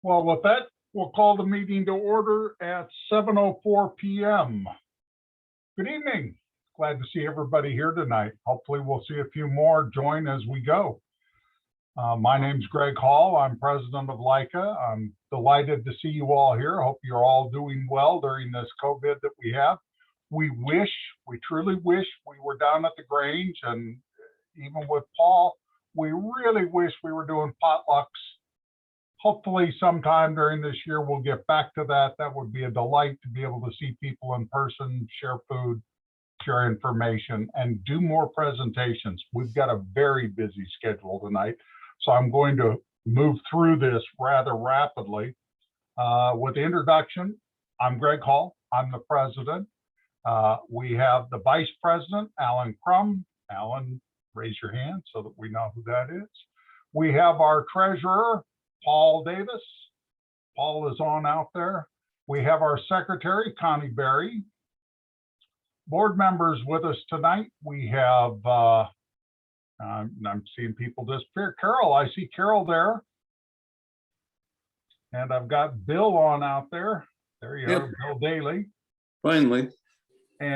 Well, with that, we'll call the meeting to order at 7:04 p.m. Good evening. Glad to see everybody here tonight. Hopefully we'll see a few more join as we go. My name's Greg Hall. I'm president of LICA. I'm delighted to see you all here. Hope you're all doing well during this COVID that we have. We truly wish we were down at the Grange, and even with Paul, we really wish we were doing potlucks. Hopefully sometime during this year, we'll get back to that. That would be a delight to be able to see people in person, share food, share information, and do more presentations. We've got a very busy schedule tonight, so I'm going to move through this rather rapidly. With the introduction, I'm Greg Hall. I'm the president. We have the vice president, Alan Crum. Alan, raise your hand so that we know who that is. We have our treasurer, Paul Davis. Paul is on out there. We have our secretary, Connie Berry. Board members with us tonight. We have, I'm seeing people disappear. Carol, I see Carol there. And I've got Bill on out there. There you are, Bill Daly. Finally. And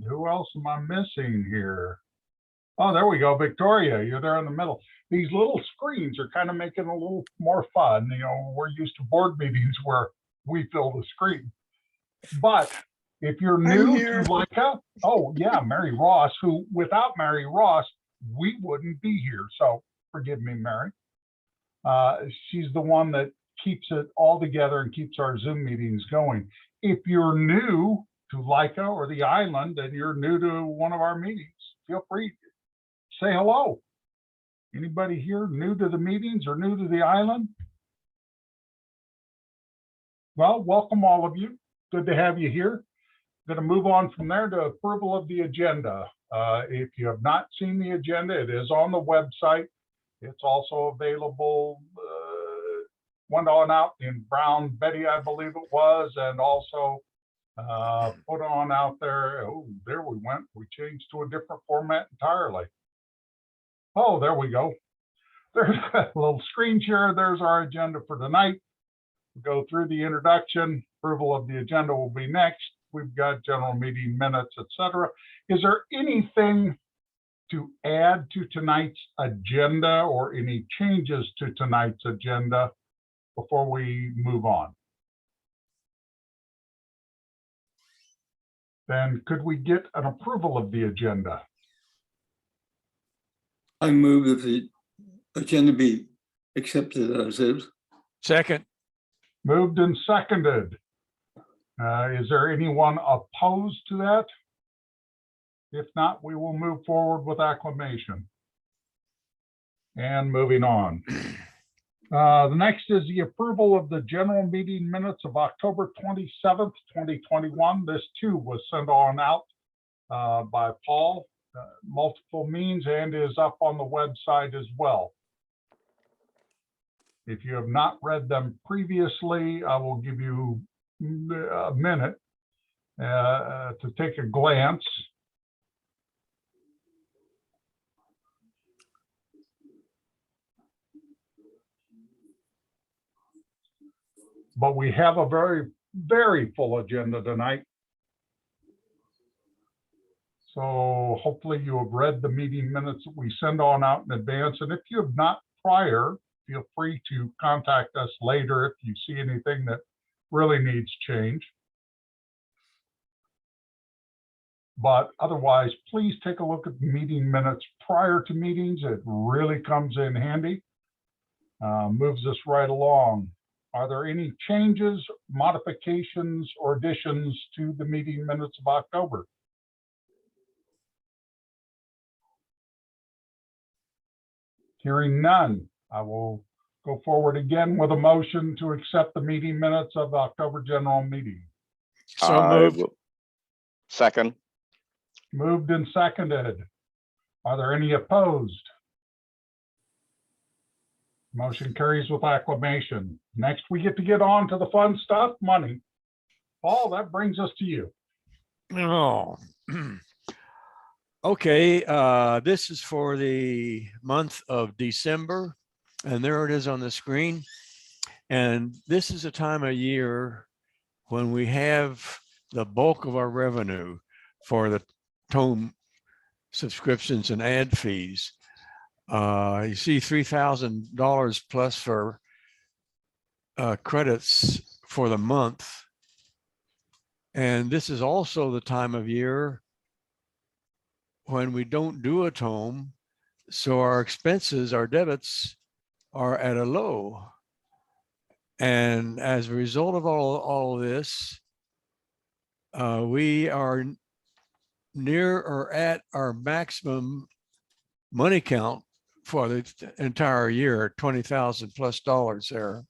who else am I missing here? Oh, there we go, Victoria, you're there in the middle. These little screens are kind of making it a little more fun. You know, we're used to board meetings where we fill the screen. But if you're new to LICA, oh yeah, Mary Ross, who without Mary Ross, we wouldn't be here. So forgive me, Mary. She's the one that keeps it all together and keeps our Zoom meetings going. If you're new to LICA or the island and you're new to one of our meetings, feel free to say hello. Anybody here new to the meetings or new to the island? Well, welcome all of you. Good to have you here. Going to move on from there to approval of the agenda. If you have not seen the agenda, it is on the website. It's also available, went on out in Brown Betty, I believe it was, and also put on out there. Oh, there we went. We changed to a different format entirely. Oh, there we go. There's a little screen share. There's our agenda for tonight. We'll go through the introduction. Approval of the agenda will be next. We've got general meeting minutes, etc. Is there anything to add to tonight's agenda or any changes to tonight's agenda before we move on? Then could we get an approval of the agenda? I move that the agenda be accepted as is. Second. Moved and seconded. Is there anyone opposed to that? If not, we will move forward with acclamation. And moving on. The next is the approval of the general meeting minutes of October 27th, 2021. This too was sent on out by Paul, multiple means, and is up on the website as well. If you have not read them previously, I will give you a minute to take a glance. But we have a very, very full agenda tonight. So hopefully you have read the meeting minutes that we send on out in advance. And if you have not prior, feel free to contact us later if you see anything that really needs change. But otherwise, please take a look at the meeting minutes prior to meetings. It really comes in handy, moves us right along. Are there any changes, modifications, or additions to the meeting minutes of October? Hearing none, I will go forward again with a motion to accept the meeting minutes of the October general meeting. So moved. Second. Moved and seconded. Are there any opposed? Motion carries with acclamation. Next, we get on to the fun stuff, money. Paul, that brings us to you. Oh. Okay, this is for the month of December. And there it is on the screen. And this is a time of year when we have the bulk of our revenue for the tome subscriptions and ad fees. You see $3,000 plus for credits for the month. And this is also the time of year when we don't do a tome. So our expenses, our debits are at a low. And as a result of all of this, we are near or at our maximum money count for the entire year, $20,000+ there.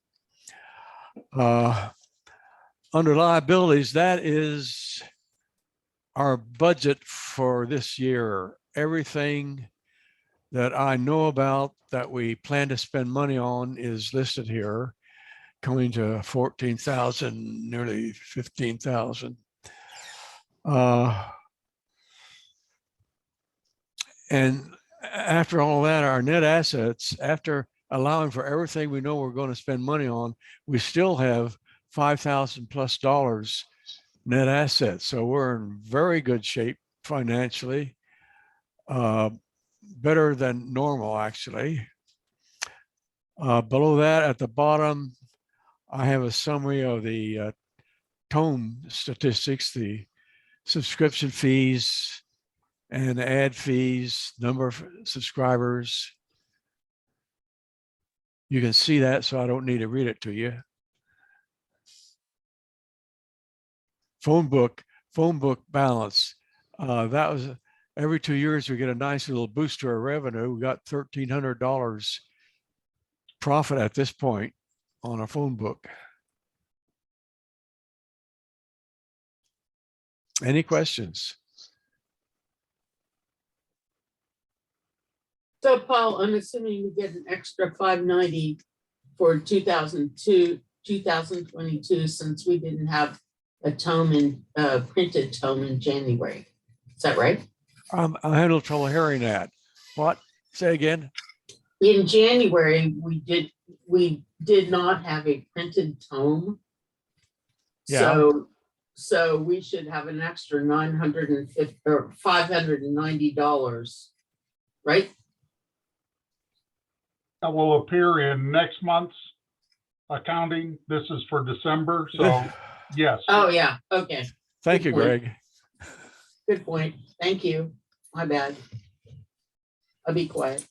Under liabilities, that is our budget for this year. Everything that I know about that we plan to spend money on is listed here, coming to 14,000, nearly 15,000. And after all that, our net assets, after allowing for everything we know we're going to spend money on, we still have $5,000+ net assets. So we're in very good shape financially, better than normal, actually. Below that, at the bottom, I have a summary of the tome statistics, the subscription fees and ad fees, number of subscribers. You can see that, so I don't need to read it to you. Phone book balance. That was every 2 years we get a nice little boost to our revenue. We got $1,300 profit at this point on our phone book. Any questions? So Paul, I'm assuming we get an extra 590 for 2022 since we didn't have a tome in printed tome in January. Is that right? I had a little trouble hearing that. What? Say again. In January, we did not have a printed tome. Yeah. So we should have an extra $950 or $590, right? That will appear in next month's accounting. This is for December, so yes. Oh, yeah, okay, Thank you, Good point. Greg. good point. Thank you. My bad. I'll be quiet.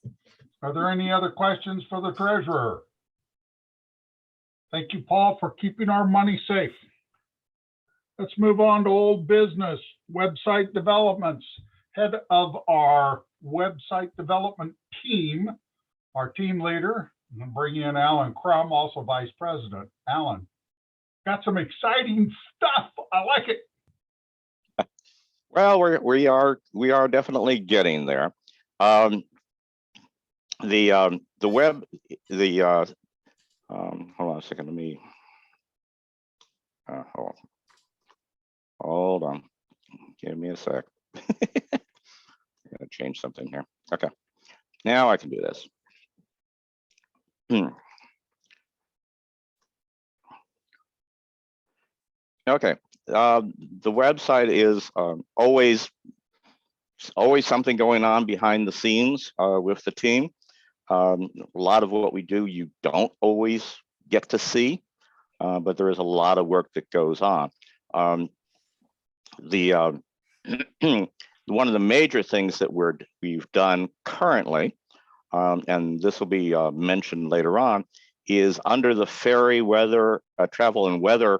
Are there any other questions for the treasurer? Thank you, Paul, for keeping our money safe. Let's move on to old business, website developments. Head of our website development team, our team leader, I'm gonna bring in Alan Crum, also vice president. Alan, got some exciting stuff. I like it. Well, we are definitely getting there. The web, hold on a second, let me hold on, give me a sec. I gotta change something here. Okay, now I can do this. Okay, the website is always something going on behind the scenes with the team. A lot of what we do you don't always get to see, but there is a lot of work that goes on. One of the major things that we've done currently, and this will be mentioned later on, is under the ferry weather, travel and weather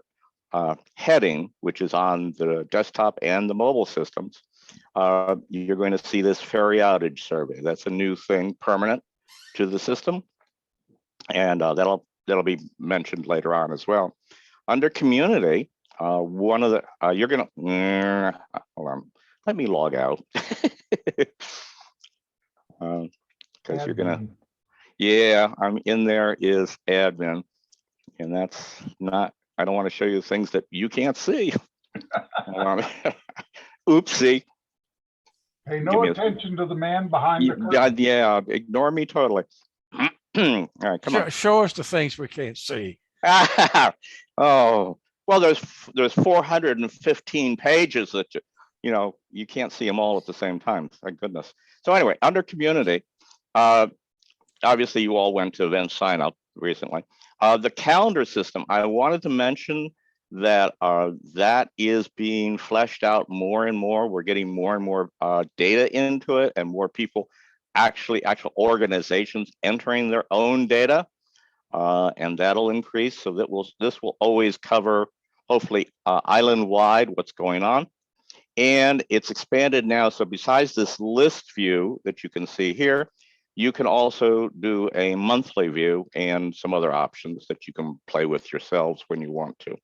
heading, which is on the desktop and the mobile systems. You're going to see this ferry outage survey. That's a new thing, permanent to the system, and that'll be mentioned later on as well. Under community, one of the you're gonna hold on. Let me log out because you're gonna. Yeah, I'm in there is admin, and that's not. I don't want to show you things that you can't see. Oopsie. Pay no attention to the man behind the curtain. Yeah, ignore me totally. All right, come on. Show us the things we can't see. Oh, well, there's 415 pages that you can't see them all at the same time. Thank goodness. So anyway, under community, obviously you all went to event sign up recently. The calendar system, I wanted to mention that that is being fleshed out more and more. We're getting more and more data into it, and more people actual organizations entering their own data, and that'll increase. So this will always cover, hopefully, island-wide what's going on. And it's expanded now. So besides this list view that you can see here, you can also do a monthly view and some other options that you can play with yourselves when you want to.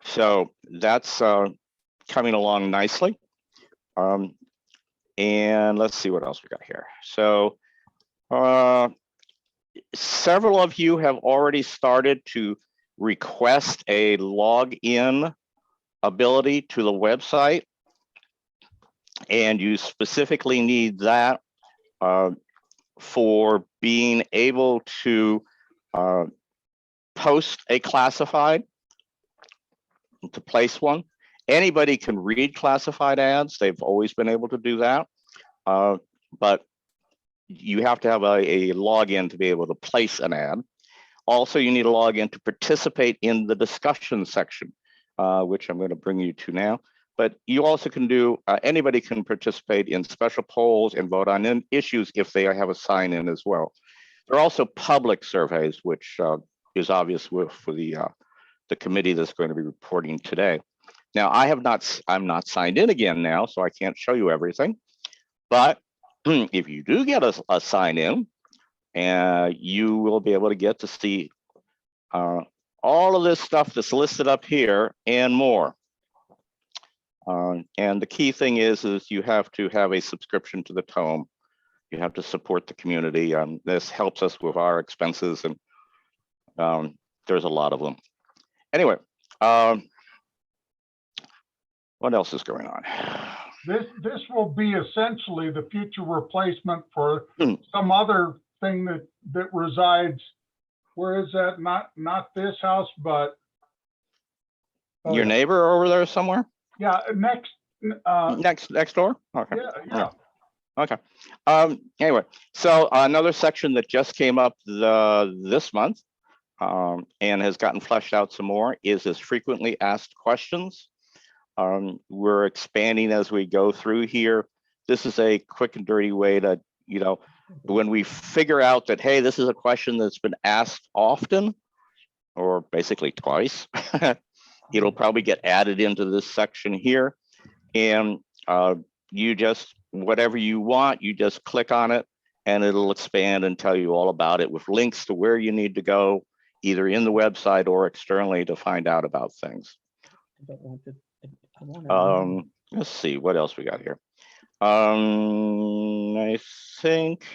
So that's coming along nicely. And let's see what else we got here. So several of you have already started to request a login ability to the website, and you specifically need that for being able to post a classified, to place one. Anybody can read classified ads. They've always been able to do that, but you have to have a login to be able to place an ad. Also, you need a login to participate in the discussion section, which I'm going to bring you to now. But you also can do, anybody can participate in special polls and vote on issues if they have a sign in as well. There are also public surveys, which is obvious for the committee that's going to be reporting today. Now, I'm not signed in again now, so I can't show you everything. But if you do get a sign in, you will be able to get to see all of this stuff that's listed up here and more. And the key thing is you have to have a subscription to the Tome. You have to support the community. This helps us with our expenses, and there's a lot of them. Anyway, what else is going on? This will be essentially the future replacement for some other thing that resides. Where is that? Not this house, but Your neighbor over there somewhere? yeah, next. Next door? Okay. Yeah. Okay. Anyway, so another section that just came up this month and has gotten fleshed out some more is this frequently asked questions. We're expanding as we go through here. This is a quick and dirty way to, when we figure out that, hey, this is a question that's been asked often, or basically twice, it'll probably get added into this section here. And you just, whatever you want, you just click on it and it'll expand and tell you all about it with links to where you need to go, either in the website or externally to find out about things. Let's see what else we got here. I think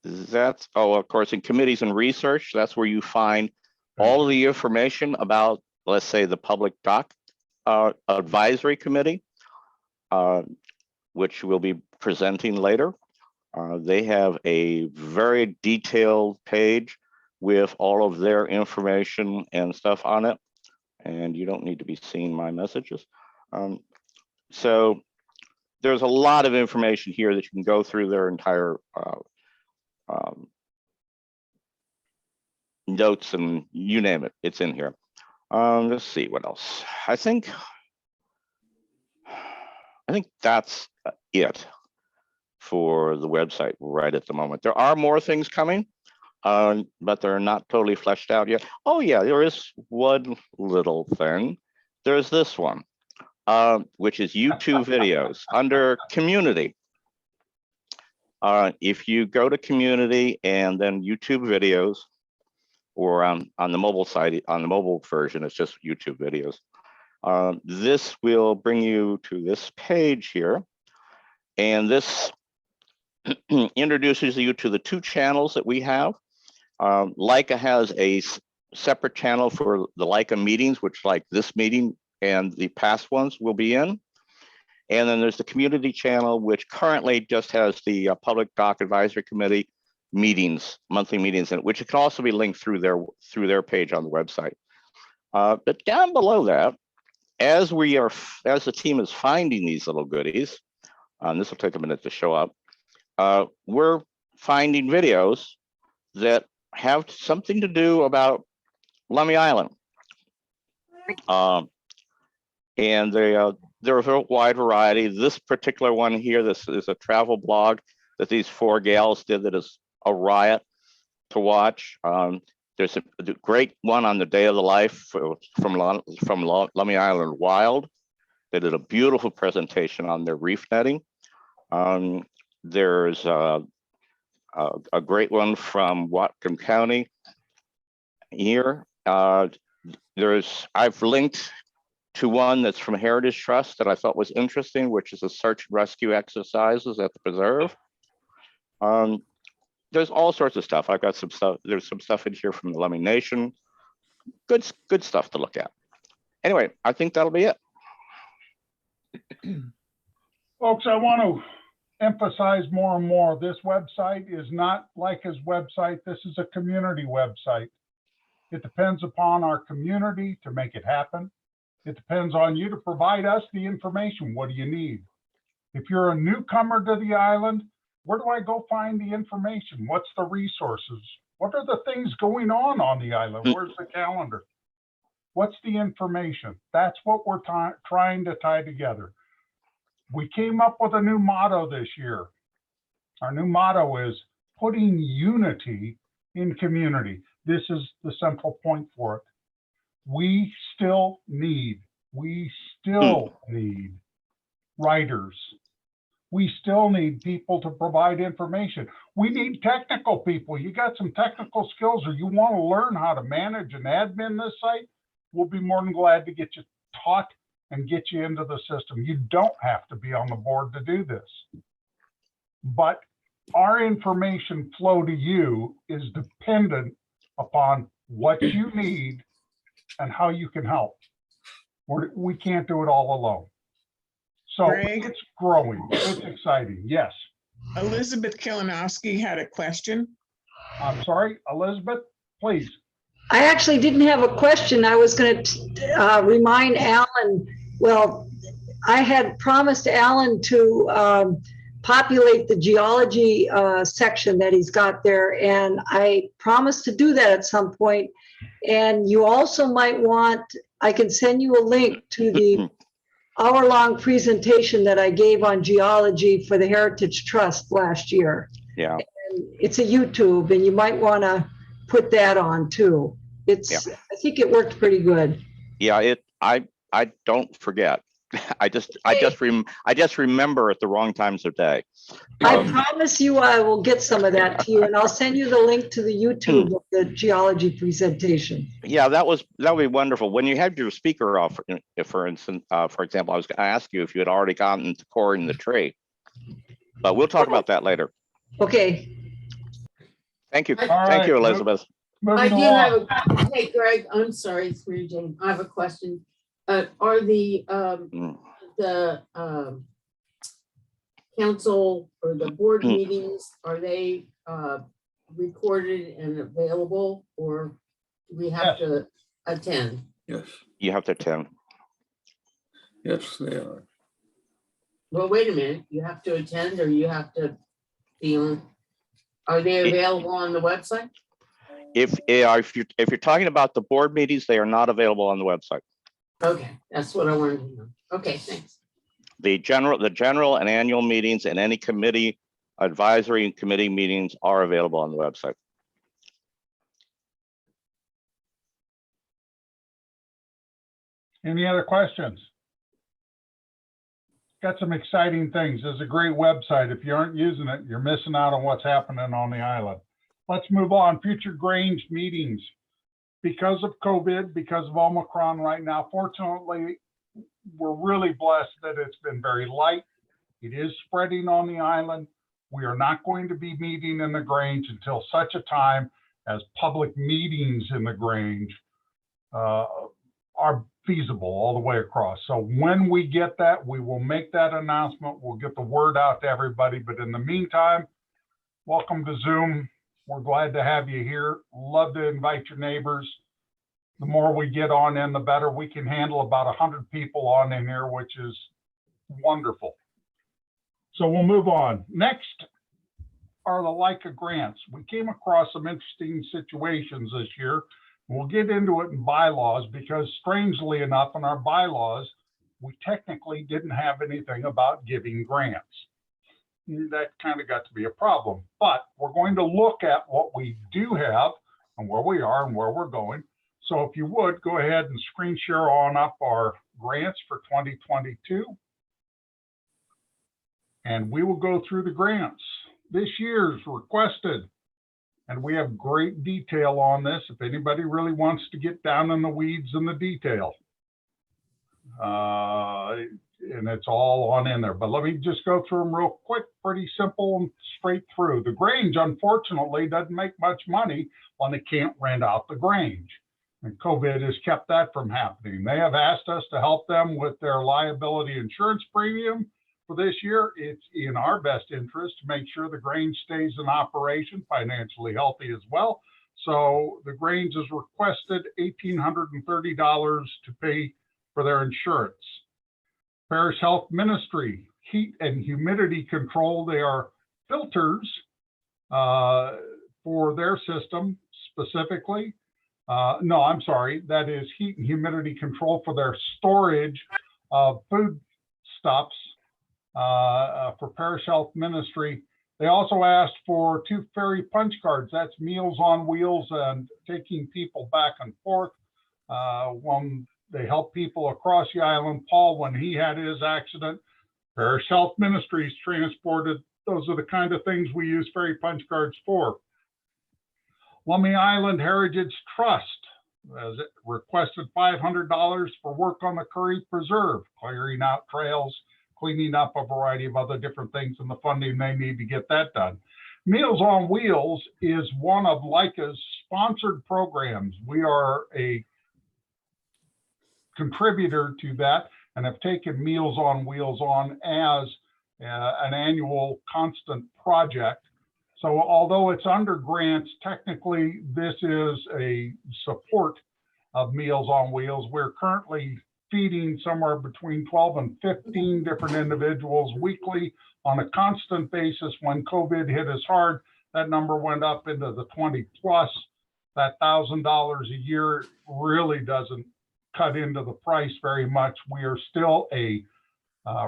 that's, of course, in committees and research, that's where you find all of the information about, let's say, the Public Doc Advisory Committee, which we'll be presenting later. They have a very detailed page with all of their information and stuff on it. And you don't need to be seeing my messages. So there's a lot of information here that you can go through their entire notes, and you name it, it's in here. Let's see what else. I think that's it for the website right at the moment. There are more things coming, but they're not totally fleshed out yet. Oh yeah, there is one little thing. There's this one, which is YouTube videos under community. If you go to community and then YouTube videos, or on the mobile side, on the mobile version, it's just YouTube videos. This will bring you to this page here. And this introduces you to the two channels that we have. Leica has a separate channel for the Leica meetings, which like this meeting and the past ones will be in. And then there's the community channel, which currently just has the Public Dock Advisory Committee meetings, monthly meetings, and which can also be linked through their page on the website. But down below that, as the team is finding these little goodies, this will take a minute to show up. We're finding videos that have something to do about Lummi Island. And they're of a wide variety. This particular one here, this is a travel blog that these 4 gals did that is a riot to watch. There's a great one on the day of the life from Lummi Island Wild. They did a beautiful presentation on their reef netting. There's a great one from Whatcom County here. I've linked to one that's from Heritage Trust that I thought was interesting, which is a search and rescue exercises at the preserve. There's all sorts of stuff. I've got some stuff. There's some stuff in here from the Lummi Nation. Good stuff to look at. Anyway, I think that'll be it. Folks, I want to emphasize more and more, this website is not like his website. This is a community website. It depends upon our community to make it happen. It depends on you to provide us the information. What do you need? If you're a newcomer to the island, where do I go find the information? What's the resources? What are the things going on the island? Where's the calendar? What's the information? That's what we're trying to tie together. We came up with a new motto this year. Our new motto is putting unity in community. This is the central point for it. We still need writers. We still need people to provide information. We need technical people. You got some technical skills or you want to learn how to manage and admin this site, we'll be more than glad to get you taught and get you into the system. You don't have to be on the board to do this. But our information flow to you is dependent upon what you need and how you can help. We can't do it all alone. So Greg? it's growing, it's exciting, yes. Elizabeth Kalinowski had a question. I'm sorry, Elizabeth, please. I actually didn't have a question. I was going to remind Alan, well, I had promised Alan to populate the geology section that he's got there, and I promised to do that at some point. And you also might want, I can send you a link to the hour-long presentation that I gave on geology for the Heritage Trust last year. Yeah. And it's a YouTube, and you might want to put that on too. It's, Yeah. I think it worked pretty good. Yeah, I don't forget. I just remember at the wrong times of day. I promise you I will get some of that to you, and I'll send you the link to the YouTube of the geology presentation. Yeah, that would be wonderful. When you had your speaker off, if for instance, for example, I was going to ask you if you had already gotten to coring the tree, but we'll talk about that later. Okay. Thank you. All Thank you, right. Elizabeth. I Moving do along. have hey, Greg, I'm sorry, it's Mary Jane. I have a question. Are the council or the board meetings, are they recorded and available, or do we have to attend? Yes, You have to attend. yes, they are. Well, wait a minute, you have to attend or you have to be on, are they available on the website? If you're talking about the board meetings, they are not available on the website. Okay, that's what I wanted to know. Okay, thanks. The general and annual meetings and any committee, advisory and committee meetings are available on the website. Any other questions? Got some exciting things. It's a great website. If you aren't using it, you're missing out on what's happening on the island. Let's move on. Future Grange meetings. Because of COVID, because of Omicron right now, fortunately, we're really blessed that it's been very light. It is spreading on the island. We are not going to be meeting in the Grange until such a time as public meetings in the Grange are feasible all the way across. So when we get that, we will make that announcement. We'll get the word out to everybody. But in the meantime, welcome to Zoom. We're glad to have you here. Love to invite your neighbors. The more we get on in, the better. We can handle about 100 people on in here, which is wonderful. So we'll move on. Next are the LICA grants. We came across some interesting situations this year. We'll get into it in bylaws because strangely enough, in our bylaws, we technically didn't have anything about giving grants. That kind of got to be a problem, but we're going to look at what we do have and where we are and where we're going. So if you would, go ahead and screen share on up our grants for 2022. And we will go through the grants. This year's requested, and we have great detail on this if anybody really wants to get down in the weeds and the detail. And it's all on in there, but let me just go through them real quick, pretty simple and straight through. The Grange, unfortunately, doesn't make much money when they can't rent out the Grange. And COVID has kept that from happening. They have asked us to help them with their liability insurance premium for this year. It's in our best interest to make sure the Grange stays in operation, financially healthy as well. So the Grange has requested $1,830 to pay for their insurance. Parish Health Ministry, heat and humidity control. They are filters for their system specifically. No, I'm sorry. That is heat and humidity control for their storage of food stuffs for Parish Health Ministry. They also asked for 2 ferry punch cards. That's Meals on Wheels and taking people back and forth. When they help people across the island, Paul, when he had his accident, Parish Health Ministries transported. Those are the kind of things we use ferry punch cards for. Lummi Island Heritage Trust has requested $500 for work on the Curry Preserve, clearing out trails, cleaning up a variety of other different things, and the funding they need to get that done. Meals on Wheels is one of LICA's sponsored programs. We are a contributor to that and have taken Meals on Wheels on as an annual constant project. So although it's under grants, technically this is a support of Meals on Wheels. We're currently feeding somewhere between 12 and 15 different individuals weekly on a constant basis. When COVID hit us hard, that number went up into the 20 plus. That $1,000 a year really doesn't cut into the price very much. We are still a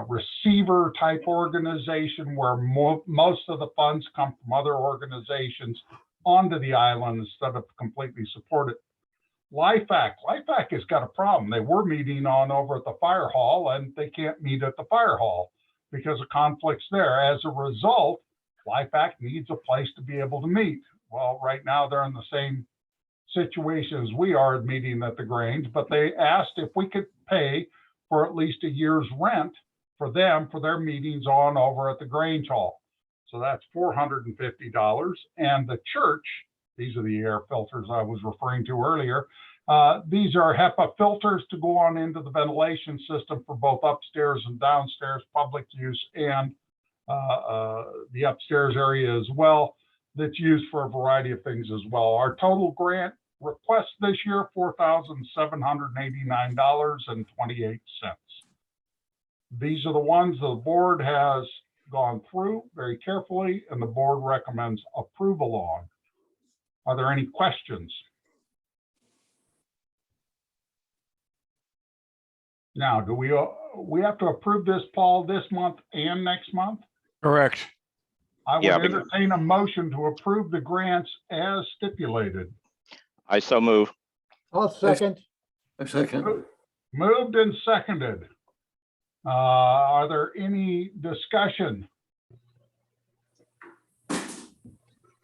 receiver type organization where most of the funds come from other organizations onto the island instead of completely supported. LIFAC has got a problem. They were meeting on over at the fire hall and they can't meet at the fire hall because of conflicts there. As a result, LIFAC needs a place to be able to meet. Well, right now they're in the same situation as we are meeting at the Grange, but they asked if we could pay for at least a year's rent for them for their meetings on over at the Grange Hall. So that's $450. And the church, these are the air filters I was referring to earlier. These are HEPA filters to go on into the ventilation system for both upstairs and downstairs public use, and the upstairs area as well. That's used for a variety of things as well. Our total grant request this year, $4,789.28. These are the ones the board has gone through very carefully and the board recommends approval on. Are there any questions? Now, do we have to approve this, Paul, this month and next month? Correct. I would Yeah, entertain a motion to approve the grants as stipulated. I so move. I'll second. A second. Moved and seconded. Are there any discussion?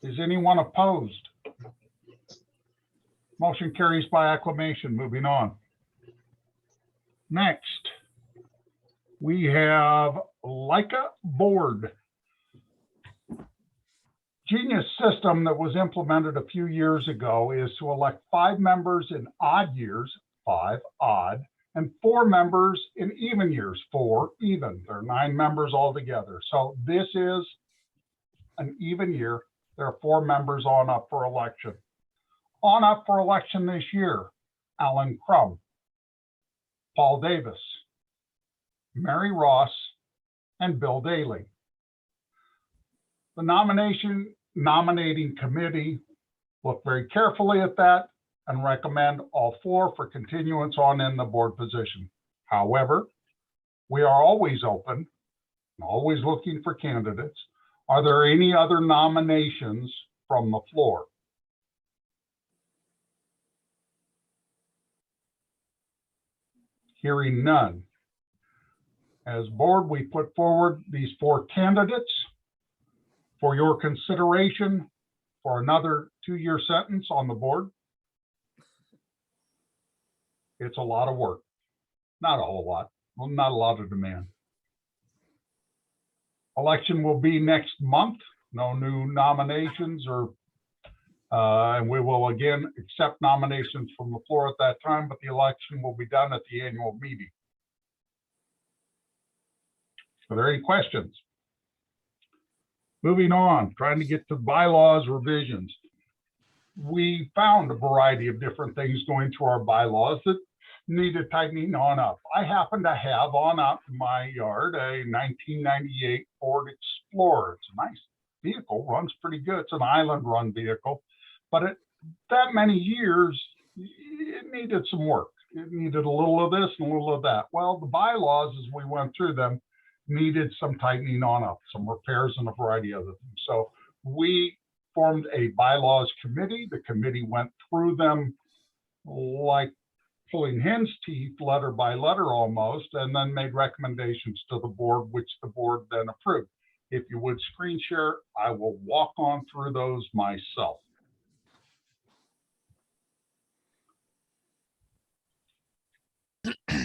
Is anyone opposed? Motion carries by acclamation. Moving on. Next, we have LICA board. Genius system that was implemented a few years ago is to elect 5 members in odd years, 5 odd, and 4 members in even years, 4 even. There are 9 members altogether. So this is an even year. There are 4 members on up for election. On up for election this year, Alan Crum, Paul Davis, Mary Ross, and Bill Daly. The nominating committee looked very carefully at that and recommend all 4 for continuance on in the board position. However, we are always open, always looking for candidates. Are there any other nominations from the floor? Hearing none. As board, we put forward these 4 candidates for your consideration for another 2-year sentence on the board. It's a lot of work. Not a whole lot. Well, not a lot of demand. Election will be next month. No new nominations and we will again accept nominations from the floor at that time, but the election will be done at the annual meeting. Are there any questions? Moving on, trying to get to bylaws revisions. We found a variety of different things going through our bylaws that needed tightening on up. I happen to have on up in my yard a 1998 Ford Explorer. It's a nice vehicle, runs pretty good. It's an island run vehicle, but at that many years, it needed some work. It needed a little of this and a little of that. Well, the bylaws, as we went through them, needed some tightening on up, some repairs and a variety of other things. So we formed a bylaws committee. The committee went through them like pulling hen's teeth, letter by letter almost, and then made recommendations to the board, which the board then approved. If you would screen share, I will walk on through those myself.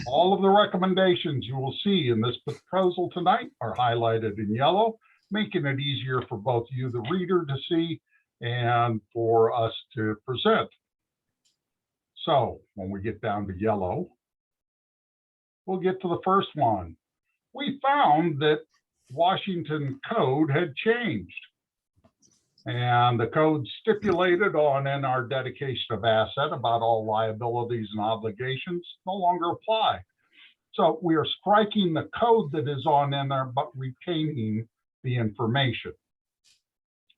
All of the recommendations you will see in this proposal tonight are highlighted in yellow, making it easier for both you, the reader, to see and for us to present. So when we get down to yellow, we'll get to the first one. We found that Washington code had changed. And the code stipulated on in our dedication of asset about all liabilities and obligations no longer apply. So we are striking the code that is on in there, but retaining the information.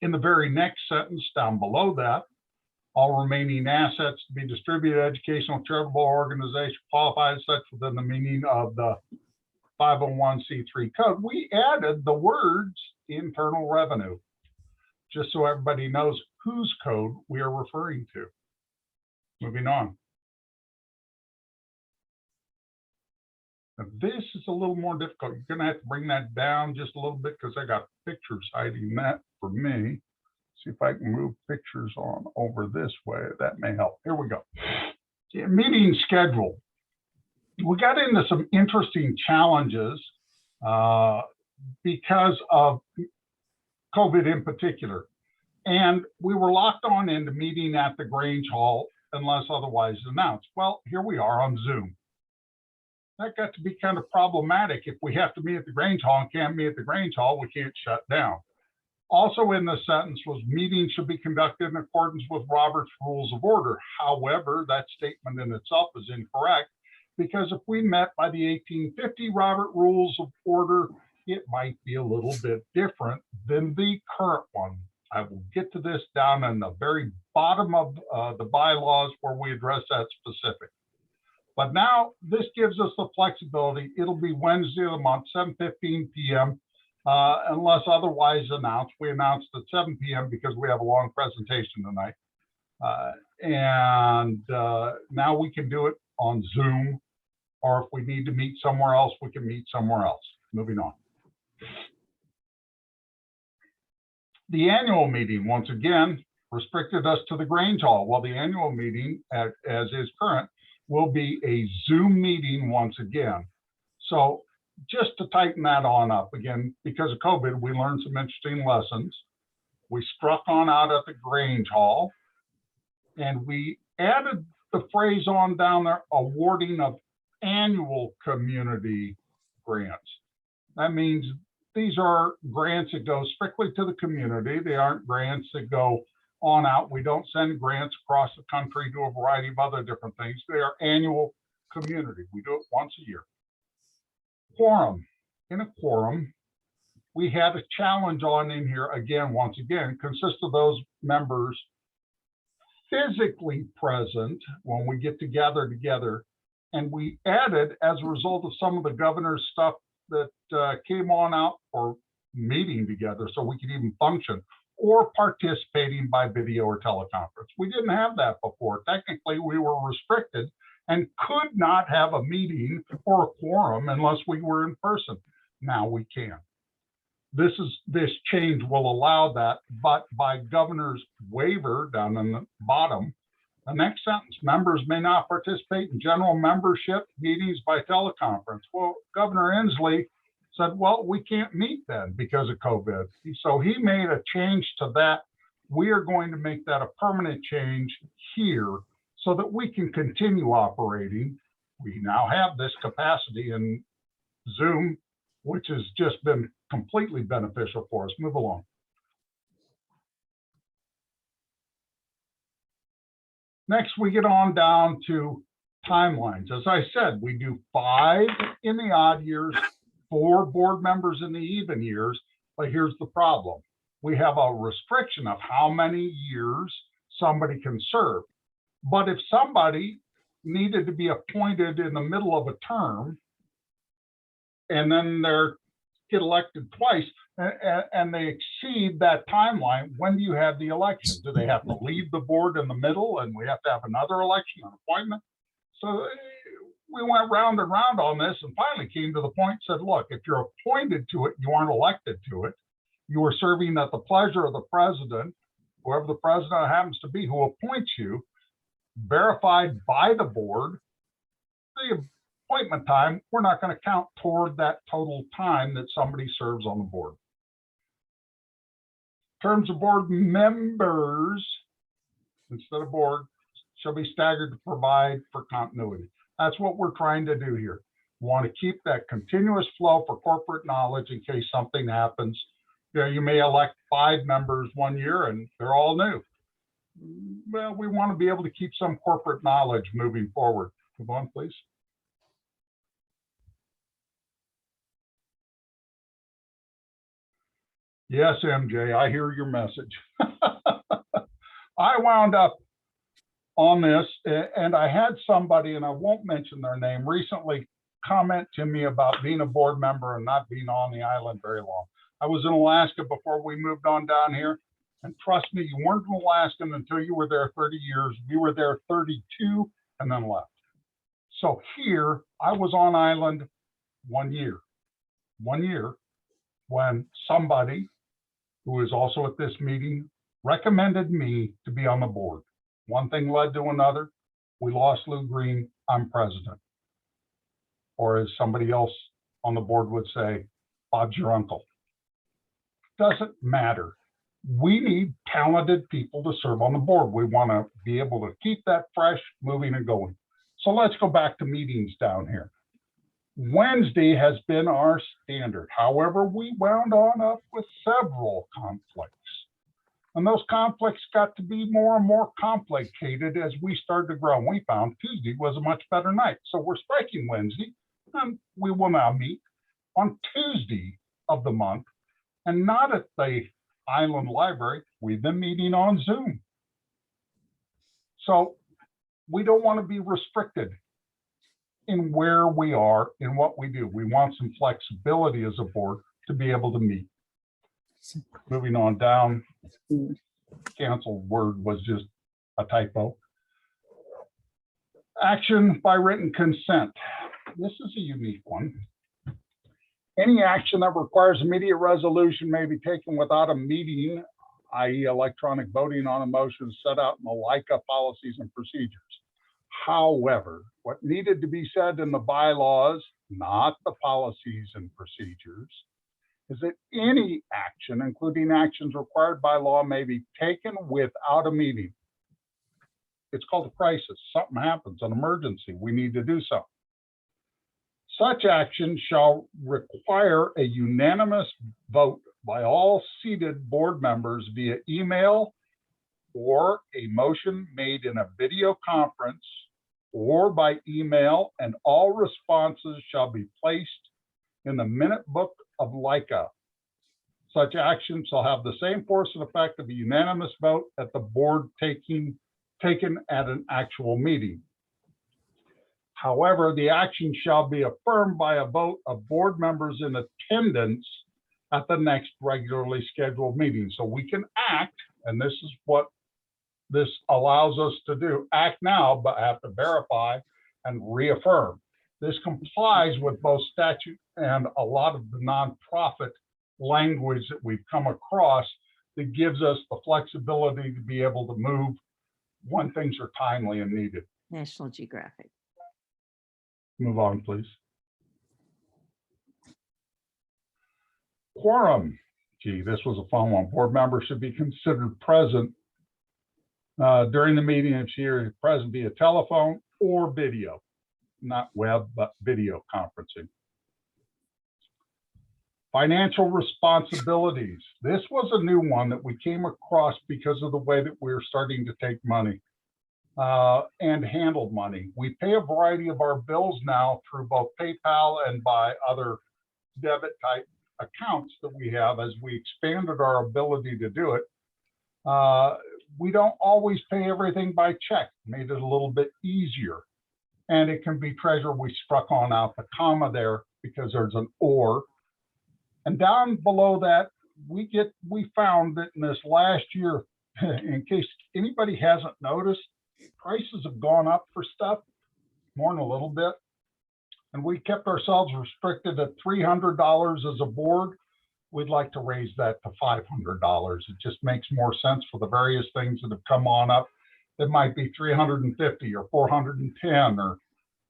In the very next sentence down below that, all remaining assets to be distributed, educational, charitable organization qualified as such within the meaning of the 501c3 code. We added the words internal revenue, just so everybody knows whose code we are referring to. Moving on. Now, this is a little more difficult. You're gonna have to bring that down just a little bit because I got pictures hiding that for me. See if I can move pictures on over this way. That may help. Here we go. Yeah, meeting schedule. We got into some interesting challenges because of COVID in particular. And we were locked on into meeting at the Grange Hall unless otherwise announced. Well, here we are on Zoom. That got to be kind of problematic. If we have to meet at the Grange Hall and can't meet at the Grange Hall, we can't shut down. Also in the sentence was meetings should be conducted in accordance with Robert's Rules of Order. However, that statement in itself is incorrect because if we met by the 1850 Robert Rules of Order, it might be a little bit different than the current one. I will get to this down in the very bottom of the bylaws where we address that specific. But now this gives us the flexibility. It'll be Wednesday of the month, 7:15 p.m. Unless otherwise announced. We announced at 7 p.m. because we have a long presentation tonight. Now we can do it on Zoom, or if we need to meet somewhere else, we can meet somewhere else. Moving on. The annual meeting, once again, restricted us to the Grange Hall. Well, the annual meeting, as is current, will be a Zoom meeting once again. So just to tighten that on up again, because of COVID, we learned some interesting lessons. We struck on out at the Grange Hall, and we added the phrase on down there, awarding of annual community grants. That means these are grants that go strictly to the community. They aren't grants that go on out. We don't send grants across the country to a variety of other different things. They are annual community. We do it once a year. Quorum. In a quorum, we had a challenge on in here again, once again, consists of those members physically present when we get together. And we added, as a result of some of the governor's stuff that came on out for meeting together so we could even function, or participating by video or teleconference. We didn't have that before. Technically, we were restricted and could not have a meeting or a quorum unless we were in person. Now we can. This change will allow that, but by governor's waiver down in the bottom, the next sentence, members may not participate in general membership meetings by teleconference. Well, Governor Inslee said, well, we can't meet then because of COVID. So he made a change to that. We are going to make that a permanent change here so that we can continue operating. We now have this capacity in Zoom, which has just been completely beneficial for us. Move along. Next, we get on down to timelines. As I said, we do 5 in the odd years, 4 board members in the even years, but here's the problem. We have a restriction of how many years somebody can serve. But if somebody needed to be appointed in the middle of a term, and then they're get elected twice, and they exceed that timeline, when do you have the election? Do they have to leave the board in the middle and we have to have another election, an appointment? So we went round and round on this and finally came to the point, said, look, if you're appointed to it, you aren't elected to it. You are serving at the pleasure of the president, whoever the president happens to be, who appoints you, verified by the board. The appointment time, we're not going to count toward that total time that somebody serves on the board. Terms of board members, instead of board, shall be staggered to provide for continuity. That's what we're trying to do here. We want to keep that continuous flow for corporate knowledge in case something happens. You know, you may elect 5 members one year and they're all new. Well, we want to be able to keep some corporate knowledge moving forward. Move on, please. Yes, MJ, I hear your message. I wound up on this, and I had somebody, and I won't mention their name, recently comment to me about being a board member and not being on the island very long. I was in Alaska before we moved on down here, and trust me, you weren't an Alaskan until you were there 30 years. We were there 32 and then left. So here, I was on island 1 year. 1 year when somebody who is also at this meeting recommended me to be on the board. One thing led to another. We lost Lou Green. I'm president. Or as somebody else on the board would say, Bob's your uncle. Doesn't matter. We need talented people to serve on the board. We want to be able to keep that fresh, moving and going. So let's go back to meetings down here. Wednesday has been our standard. However, we wound on up with several conflicts. And those conflicts got to be more and more complicated as we started to grow. We found Tuesday was a much better night. So we're striking Wednesday, and we will now meet on Tuesday of the month, and not at the Island Library. We've been meeting on Zoom. So we don't want to be restricted in where we are, in what we do. We want some flexibility as a board to be able to meet. Moving on down, canceled word was just a typo. Action by written consent. This is a unique one. Any action that requires immediate resolution may be taken without a meeting, i.e. electronic voting on a motion set out in the LICA policies and procedures. However, what needed to be said in the bylaws, not the policies and procedures, is that any action, including actions required by law, may be taken without a meeting. It's called a crisis. Something happens, an emergency. We need to do something. Such action shall require a unanimous vote by all seated board members via email or a motion made in a video conference or by email, and all responses shall be placed in the minute book of LICA. Such action shall have the same force and effect of a unanimous vote at the board taken at an actual meeting. However, the action shall be affirmed by a vote of board members in attendance at the next regularly scheduled meeting. So we can act, and this is what this allows us to do, act now, but have to verify and reaffirm. This complies with both statute and a lot of the nonprofit language that we've come across that gives us the flexibility to be able to move when things are timely and needed. National Geographic. Move on, please. Quorum. Gee, this was a fun one. Board members should be considered present during the meeting if she is present via telephone or video, not web, but video conferencing. Financial responsibilities. This was a new one that we came across because of the way that we're starting to take money and handle money. We pay a variety of our bills now through both PayPal and by other debit type accounts that we have. As we expanded our ability to do it, we don't always pay everything by check, made it a little bit easier. And it can be treasurer. We struck on out the comma there because there's an or. And down below that, we found that in this last year, in case anybody hasn't noticed, prices have gone up for stuff more than a little bit. And we kept ourselves restricted at $300 as a board. We'd like to raise that to $500. It just makes more sense for the various things that have come on up. It might be 350 or 410, or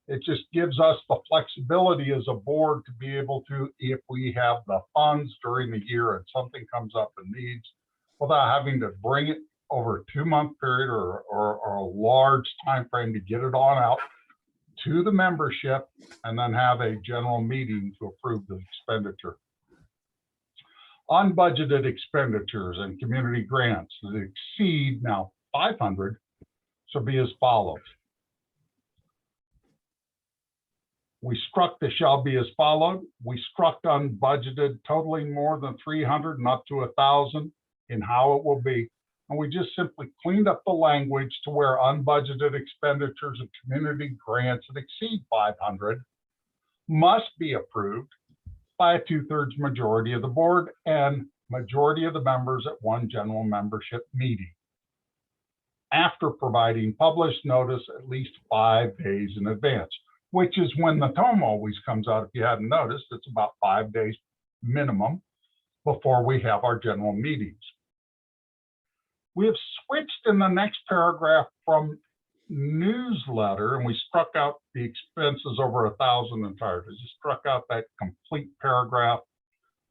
it just gives us the flexibility as a board to be able to, if we have the funds during the year and something comes up and needs, without having to bring it over a 2-month period or a large time frame to get it on out to the membership and then have a general meeting to approve the expenditure. Unbudgeted expenditures and community grants that exceed now 500 shall be as follows. We struck the shall be as followed. We struck unbudgeted totaling more than 300 and up to 1,000 in how it will be. And we just simply cleaned up the language to where unbudgeted expenditures and community grants that exceed 500 must be approved by a 2/3 majority of the board and majority of the members at one general membership meeting, after providing published notice at least 5 days in advance, which is when the tome always comes out. If you hadn't noticed, it's about 5 days minimum before we have our general meetings. We have switched in the next paragraph from newsletter, and we struck out the expenses over 1,000 entirely. Just struck out that complete paragraph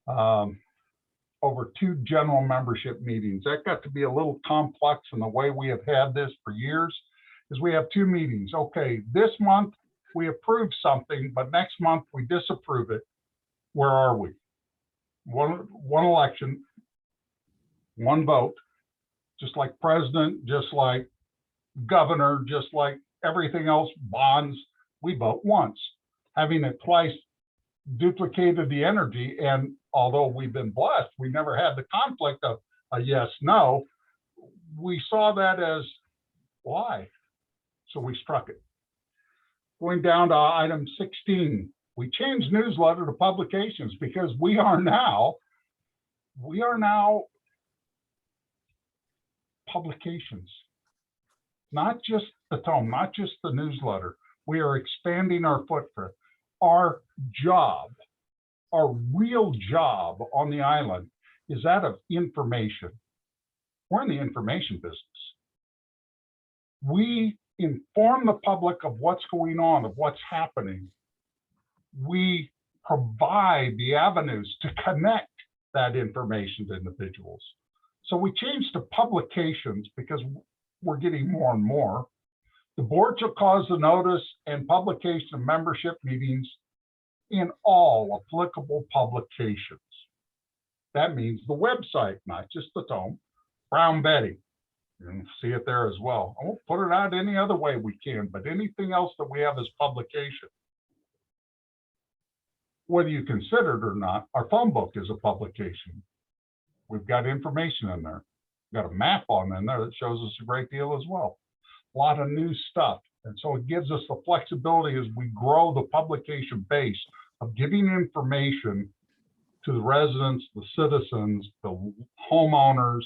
over 2 general membership meetings. That got to be a little complex, and the way we have had this for years is we have 2 meetings. Okay, this month we approve something, but next month we disapprove it. Where are we? One election, one vote, just like president, just like governor, just like everything else, bonds, we vote once. Having it twice duplicated the energy, and although we've been blessed, we never had the conflict of a yes, no. We saw that as why, so we struck it. Going down to item 16, we changed newsletter to publications because we are now publications, not just the tome, not just the newsletter. We are expanding our footprint. Our job, our real job on the island is that of information. We're in the information business. We inform the public of what's going on, of what's happening. We provide the avenues to connect that information to individuals. So we changed to publications because we're getting more and more. The board shall cause the notice and publication of membership meetings in all applicable publications. That means the website, not just the tome. Brown Betty. You can see it there as well. I won't put it out any other way we can, but anything else that we have as publication, whether you consider it or not, our phone book is a publication. We've got information in there. We've got a map on in there that shows us a great deal as well. A lot of new stuff. And so it gives us the flexibility as we grow the publication base of giving information to the residents, the citizens, the homeowners,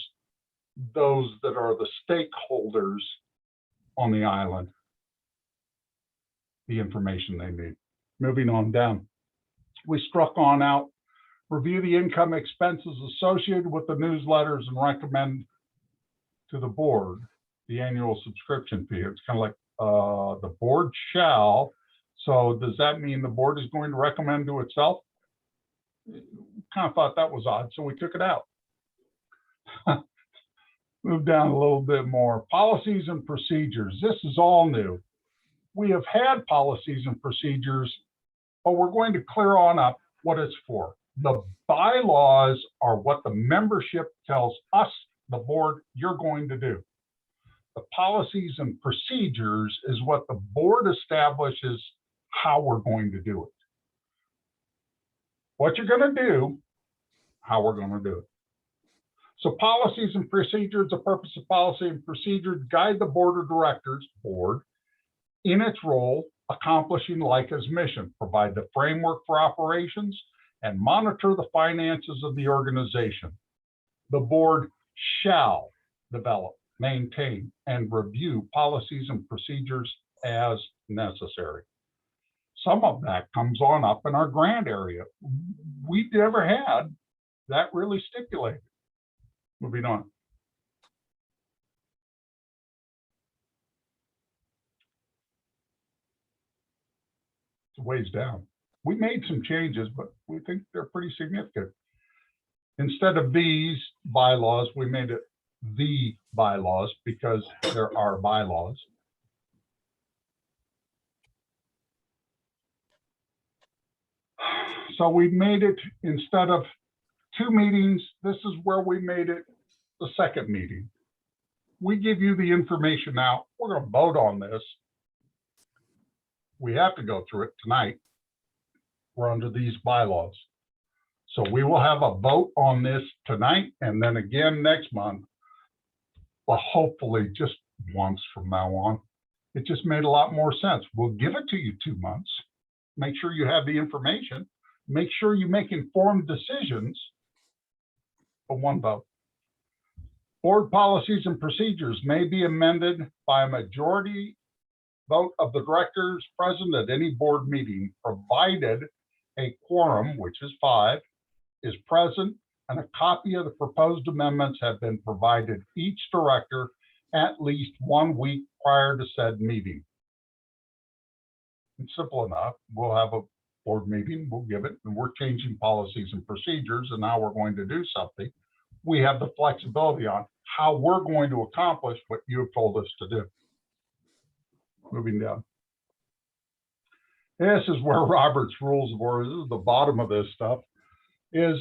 those that are the stakeholders on the island, the information they need. Moving on down. We struck on out, review the income expenses associated with the newsletters and recommend to the board the annual subscription fee. It's kind of like the board shall. So does that mean the board is going to recommend to itself? Kind of thought that was odd, so we took it out. Move down a little bit more. Policies and procedures. This is all new. We have had policies and procedures, but we're going to clear on up what it's for. The bylaws are what the membership tells us, the board, you're going to do. The policies and procedures is what the board establishes how we're going to do it. What you're going to do, how we're going to do it. So policies and procedures, the purpose of policy and procedure guide the board of directors, board, in its role, accomplishing LICA's mission, provide the framework for operations, and monitor the finances of the organization. The board shall develop, maintain, and review policies and procedures as necessary. Some of that comes on up in our grant area. We never had that really stipulated. Moving on. It's a ways down. We made some changes, but we think they're pretty significant. Instead of these bylaws, we made it the bylaws because there are bylaws. So we made it, instead of 2 meetings, this is where we made it the second meeting. We give you the information now. We're going to vote on this. We have to go through it tonight. We're under these bylaws. So we will have a vote on this tonight and then again next month. But hopefully just once from now on. It just made a lot more sense. We'll give it to you 2 months. Make sure you have the information. Make sure you make informed decisions. For one vote. Board policies and procedures may be amended by a majority vote of the directors present at any board meeting, provided a quorum, which is 5, is present and a copy of the proposed amendments have been provided each director at least 1 week prior to said meeting. It's simple enough. We'll have a board meeting, we'll give it, and we're changing policies and procedures, and now we're going to do something. We have the flexibility on how we're going to accomplish what you have told us to do. Moving down. This is where Robert's Rules of Order, this is the bottom of this stuff, is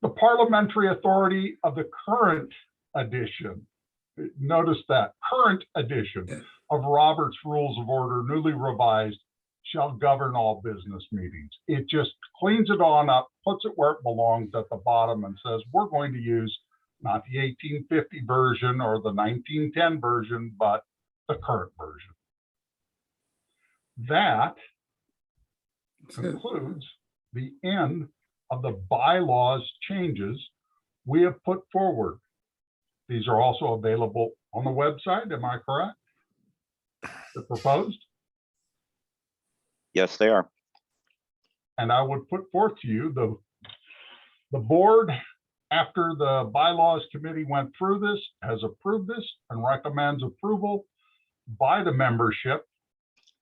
the parliamentary authority of the current edition. Notice that, current edition of Robert's Rules of Order, newly revised, shall govern all business meetings. It just cleans it on up, puts it where it belongs at the bottom and says, we're going to use not the 1850 version or the 1910 version, but the current version. That concludes the end of the bylaws changes we have put forward. These are also available on the website, am I correct? The proposed? Yes, they are. And I would put forth to you the board, after the bylaws committee went through this, has approved this and recommends approval by the membership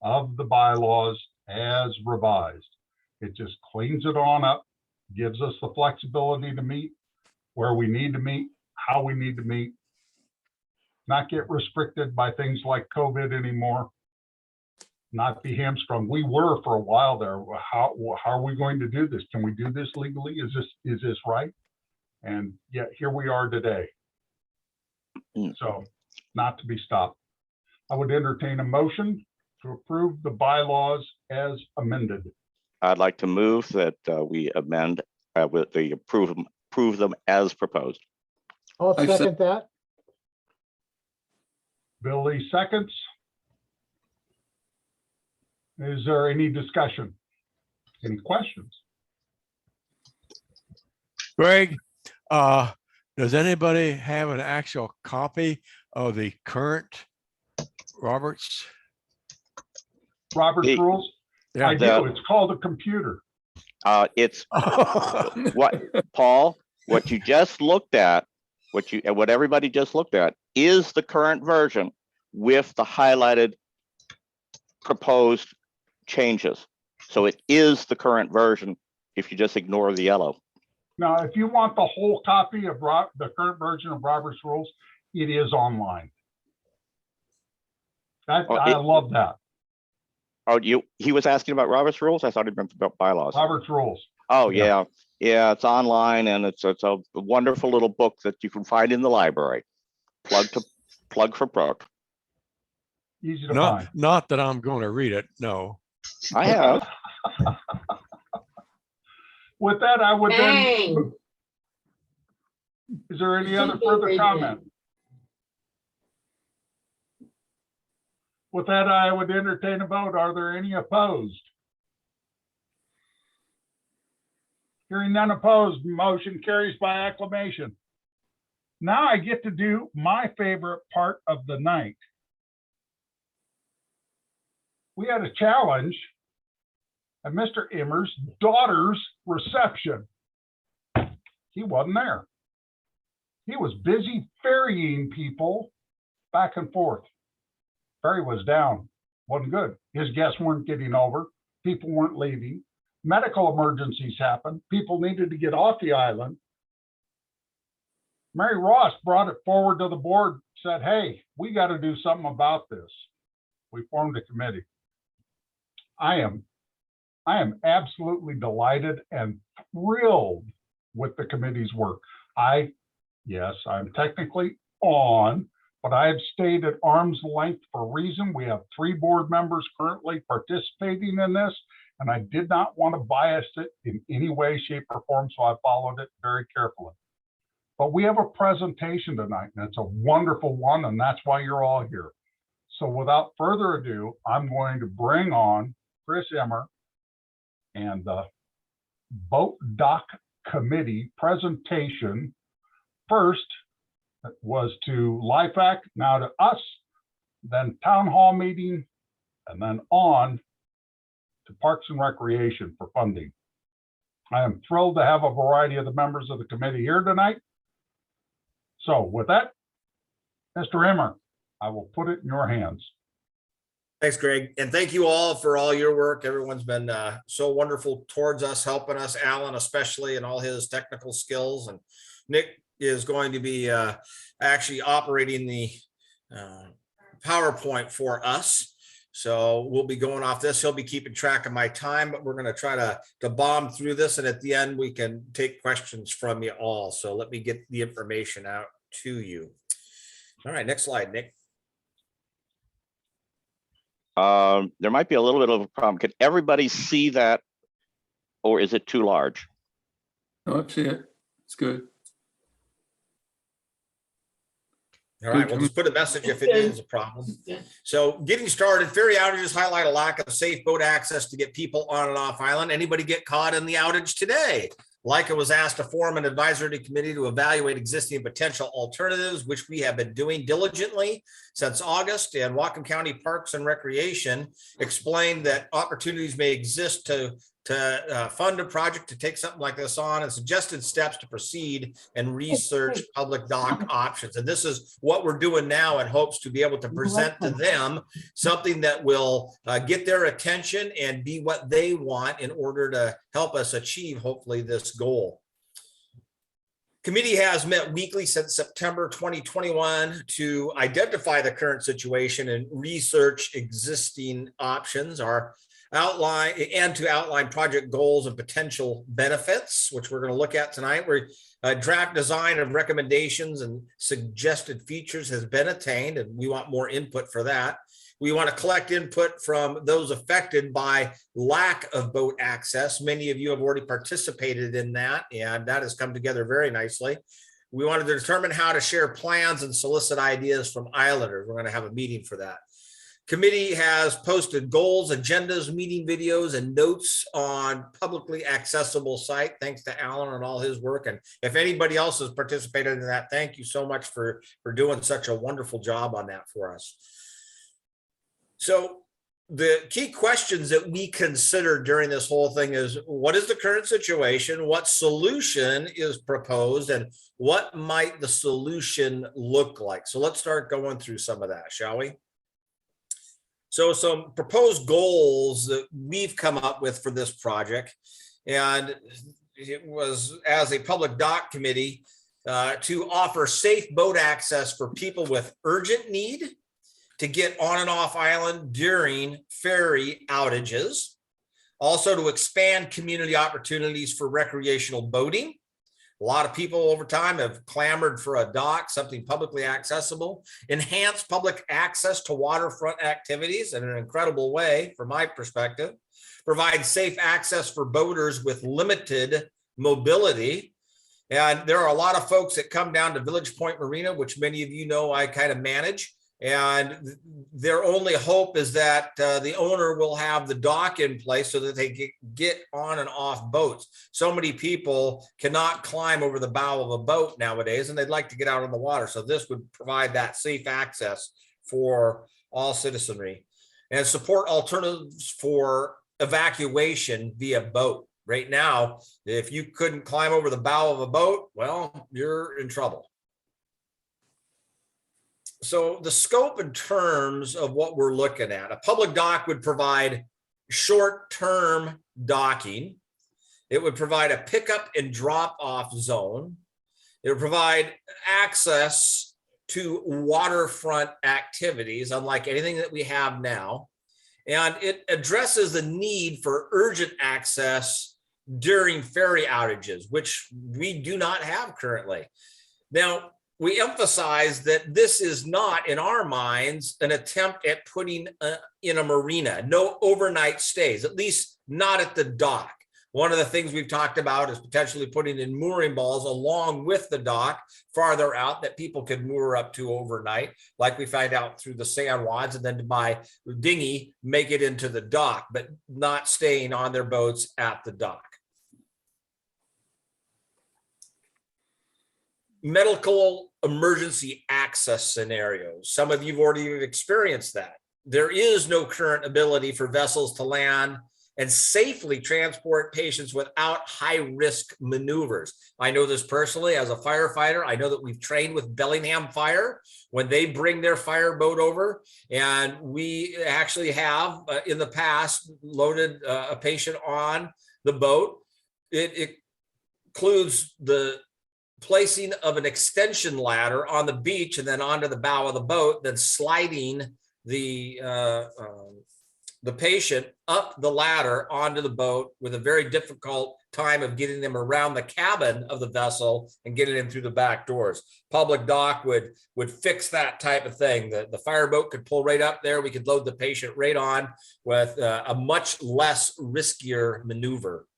of the bylaws as revised. It just cleans it on up, gives us the flexibility to meet where we need to meet, how we need to meet, not get restricted by things like COVID anymore. not be hamstrung. We were for a while there. How are we going to do this? Can we do this legally? Is this right? And yet here we are today. So not to be stopped. I would entertain a motion to approve the bylaws as amended. I'd like to move that we amend with the approve them as proposed. I'll I sec- second that. Billy seconds. Is there any discussion? Any questions? Greg, does anybody have an actual copy of the current Roberts? Robert's The- rules? I Yeah. do. It's called a computer. It's what, Paul, what you just looked at, what everybody just looked at is the current version with the highlighted proposed changes. So it is the current version if you just ignore the yellow. Now, if you want the whole copy of the current version of Robert's rules, it is online. Oh, I love that. Oh, he was asking about Robert's rules? I thought he meant about bylaws. Robert's rules. Oh, yeah. yeah, it's online and it's a wonderful little book that you can find in the library. Plug for Brooke. Easy to find. Not that I'm going to read it, no. I have. With that, I would then, Bang. is there any You other should go further read it. comment? With that, I would entertain a vote. Are there any opposed? Hearing none opposed, motion carries by acclamation. Now I get to do my favorite part of the night. We had a challenge at Mr. Emmer's daughter's reception. He wasn't there. He was busy ferrying people back and forth. Ferry was down, wasn't good. His guests weren't getting over. People weren't leaving. Medical emergencies happened. People needed to get off the island. Mary Ross brought it forward to the board, said, hey, we got to do something about this. We formed a committee. I am absolutely delighted and thrilled with the committee's work. Yes, I'm technically on, but I have stayed at arm's length for a reason. We have 3 board members currently participating in this, and I did not want to bias it in any way, shape, or form, so I followed it very carefully. But we have a presentation tonight, and it's a wonderful one, and that's why you're all here. So without further ado, I'm going to bring on Chris Emmer and the Boat Dock Committee presentation. First was to LIFAC, now to us, then town hall meeting, and then on to Parks and Recreation for funding. I am thrilled to have a variety of the members of the committee here tonight. So with that, Mr. Emmer, I will put it in your hands. Thanks, Greg. And thank you all for all your work. Everyone's been so wonderful towards us, helping us, Alan especially, and all his technical skills. And Nick is going to be actually operating the PowerPoint for us. So we'll be going off this. He'll be keeping track of my time, but we're going to try to bomb through this. And at the end, we can take questions from you all. So let me get the information out to you. All right, next slide, Nick. There might be a little bit of a problem. Can everybody see that? Or is it too large? Oh, I see it. It's good. All right, we'll just put a message if it is a problem. So getting started, ferry outages highlight a lack of safe boat access to get people on and off island. Anybody get caught in the outage today? Leica was asked to form an advisory committee to evaluate existing potential alternatives, which we have been doing diligently since August. And Whatcom County Parks and Recreation explained that opportunities may exist to fund a project to take something like this on, and suggested steps to proceed and research public dock options. And this is what we're doing now in hopes to be able to present to them something that will get their attention and be what they want in order to help us achieve, hopefully, this goal. Committee has met weekly since September 2021 to identify the current situation and research existing options, to outline project goals and potential benefits, which we're going to look at tonight. Where draft design of recommendations and suggested features has been attained, and we want more input for that. We want to collect input from those affected by lack of boat access. Many of you have already participated in that, and that has come together very nicely. We wanted to determine how to share plans and solicit ideas from islanders. We're going to have a meeting for that. Committee has posted goals, agendas, meeting videos, and notes on publicly accessible site. Thanks to Alan and all his work. And if anybody else has participated in that, thank you so much for doing such a wonderful job on that for us. So the key questions that we considered during this whole thing is, what is the current situation? What solution is proposed? And what might the solution look like? So let's start going through some of that, shall we? So some proposed goals that we've come up with for this project, and it was as a public dock committee to offer safe boat access for people with urgent need to get on and off island during ferry outages. Also to expand community opportunities for recreational boating. A lot of people over time have clamored for a dock, something publicly accessible. Enhance public access to waterfront activities in an incredible way, from my perspective. Provide safe access for boaters with limited mobility. And there are a lot of folks that come down to Village Point Marina, which many of you know I kind of manage. And their only hope is that the owner will have the dock in place so that they get on and off boats. So many people cannot climb over the bow of a boat nowadays, and they'd like to get out on the water. So this would provide that safe access for all citizenry, and support alternatives for evacuation via boat. Right now, if you couldn't climb over the bow of a boat, well, you're in trouble. So the scope and terms of what we're looking at, a public dock would provide short-term docking. It would provide a pickup and drop-off zone. It would provide access to waterfront activities, unlike anything that we have now. And it addresses the need for urgent access during ferry outages, which we do not have currently. Now, we emphasize that this is not, in our minds, an attempt at putting in a marina, no overnight stays, at least not at the dock. One of the things we've talked about is potentially putting in mooring balls along with the dock farther out that people could moor up to overnight, like we find out through the San Juans, and then by dinghy, make it into the dock, but not staying on their boats at the dock. Medical emergency access scenarios. Some of you've already experienced that. There is no current ability for vessels to land and safely transport patients without high-risk maneuvers. I know this personally as a firefighter. I know that we've trained with Bellingham Fire when they bring their fireboat over, and we actually have in the past loaded a patient on the boat. It includes the placing of an extension ladder on the beach and then onto the bow of the boat, then sliding the patient up the ladder onto the boat with a very difficult time of getting them around the cabin of the vessel and getting them through the back doors. Public dock would fix that type of thing. The fireboat could pull right up there. We could load the patient right on with a much less riskier maneuver.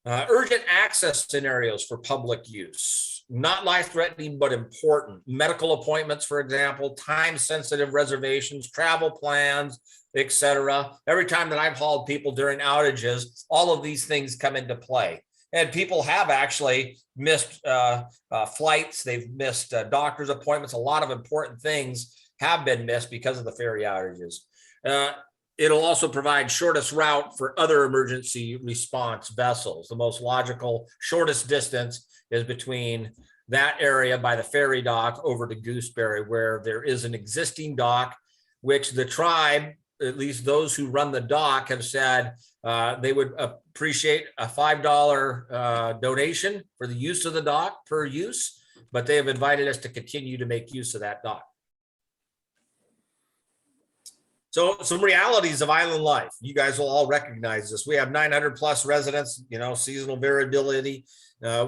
Urgent access scenarios for public use, not life-threatening, but important. Medical appointments, for example, time-sensitive reservations, travel plans, etc. Every time that I've hauled people during outages, all of these things come into play. And people have actually missed flights, they've missed doctor's appointments. A lot of important things have been missed because of the ferry outages. It'll also provide shortest route for other emergency response vessels. The most logical, shortest distance is between that area by the ferry dock over to Gooseberry, where there is an existing dock, which the tribe at least those who run the dock have said they would appreciate a $5 donation for the use of the dock per use, but they have invited us to continue to make use of that dock. So some realities of island life. You guys will all recognize this. We have 900 plus residents, seasonal variability.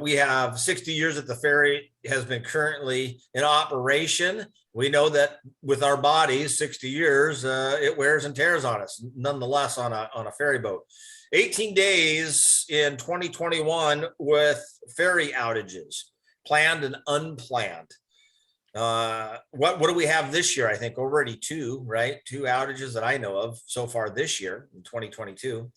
We have 60 years that the ferry has been currently in operation. We know that with our bodies, 60 years, it wears and tears on us, nonetheless, on a ferry boat. 18 days in 2021 with ferry outages, planned and unplanned. What do we have this year? I think already 2, right? 2 outages that I know of so far this year in 2022.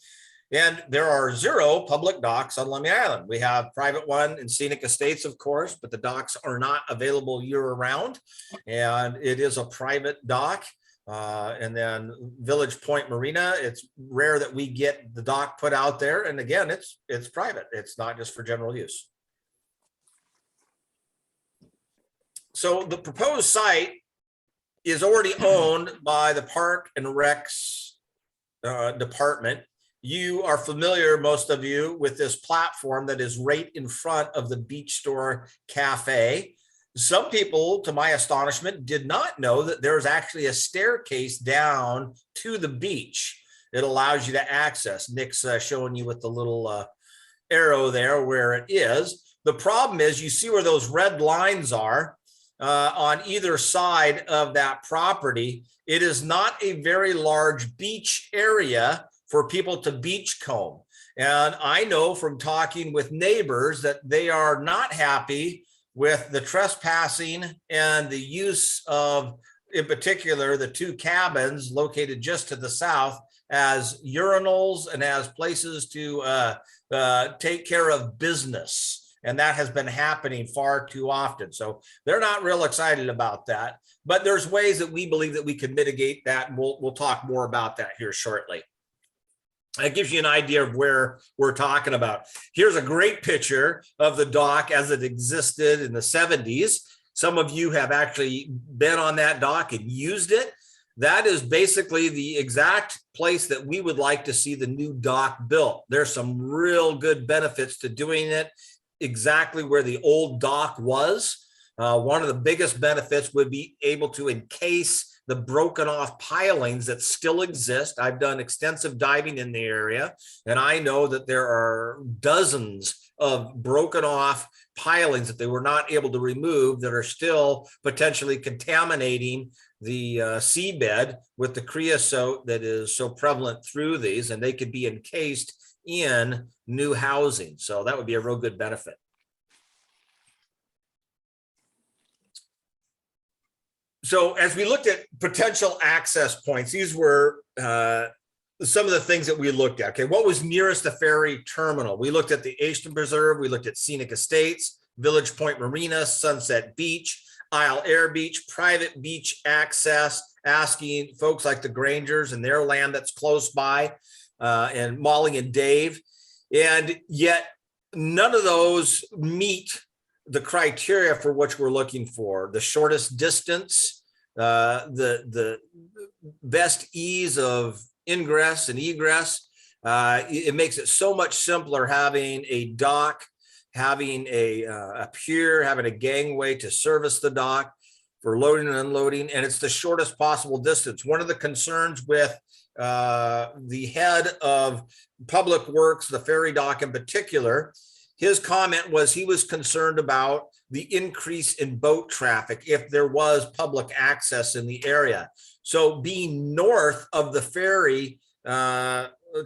And there are 0 public docks on Lummi Island. We have private one in Scenic Estates, of course, but the docks are not available year round. And it is a private dock. And then Village Point Marina, it's rare that we get the dock put out there. And again, it's private. It's not just for general use. So the proposed site is already owned by the Park and Recs department. You are familiar, most of you, with this platform that is right in front of the Beach Store Cafe. Some people, to my astonishment, did not know that there's actually a staircase down to the beach. It allows you to access. Nick's showing you with the little arrow there where it is. The problem is you see where those red lines are. On either side of that property, it is not a very large beach area for people to beachcomb. And I know from talking with neighbors that they are not happy with the trespassing and the use of, in particular, the 2 cabins located just to the south as urinals and as places to take care of business. And that has been happening far too often. So they're not real excited about that. But there's ways that we believe that we can mitigate that. And we'll talk more about that here shortly. That gives you an idea of where we're talking about. Here's a great picture of the dock as it existed in the 70s. Some of you have actually been on that dock and used it. That is basically the exact place that we would like to see the new dock built. There's some real good benefits to doing it exactly where the old dock was. One of the biggest benefits would be able to encase the broken off pilings that still exist. I've done extensive diving in the area, and I know that there are dozens of broken off pilings that they were not able to remove that are still potentially contaminating the seabed with the creosote that is so prevalent through these, and they could be encased in new housing. So that would be a real good benefit. So as we looked at potential access points, these were some of the things that we looked at. Okay, what was nearest the ferry terminal? We looked at the Ashton Preserve, we looked at Scenic Estates, Village Point Marina, Sunset Beach, Isle Air Beach, private beach access, asking folks like the Grangers and their land that's close by, and Molly and Dave. And yet none of those meet the criteria for which we're looking for: the shortest distance, the best ease of ingress and egress. It makes it so much simpler having a dock, having a pier, having a gangway to service the dock for loading and unloading, and it's the shortest possible distance. One of the concerns with the head of Public Works, the ferry dock in particular, his comment was he was concerned about the increase in boat traffic if there was public access in the area. So being north of the ferry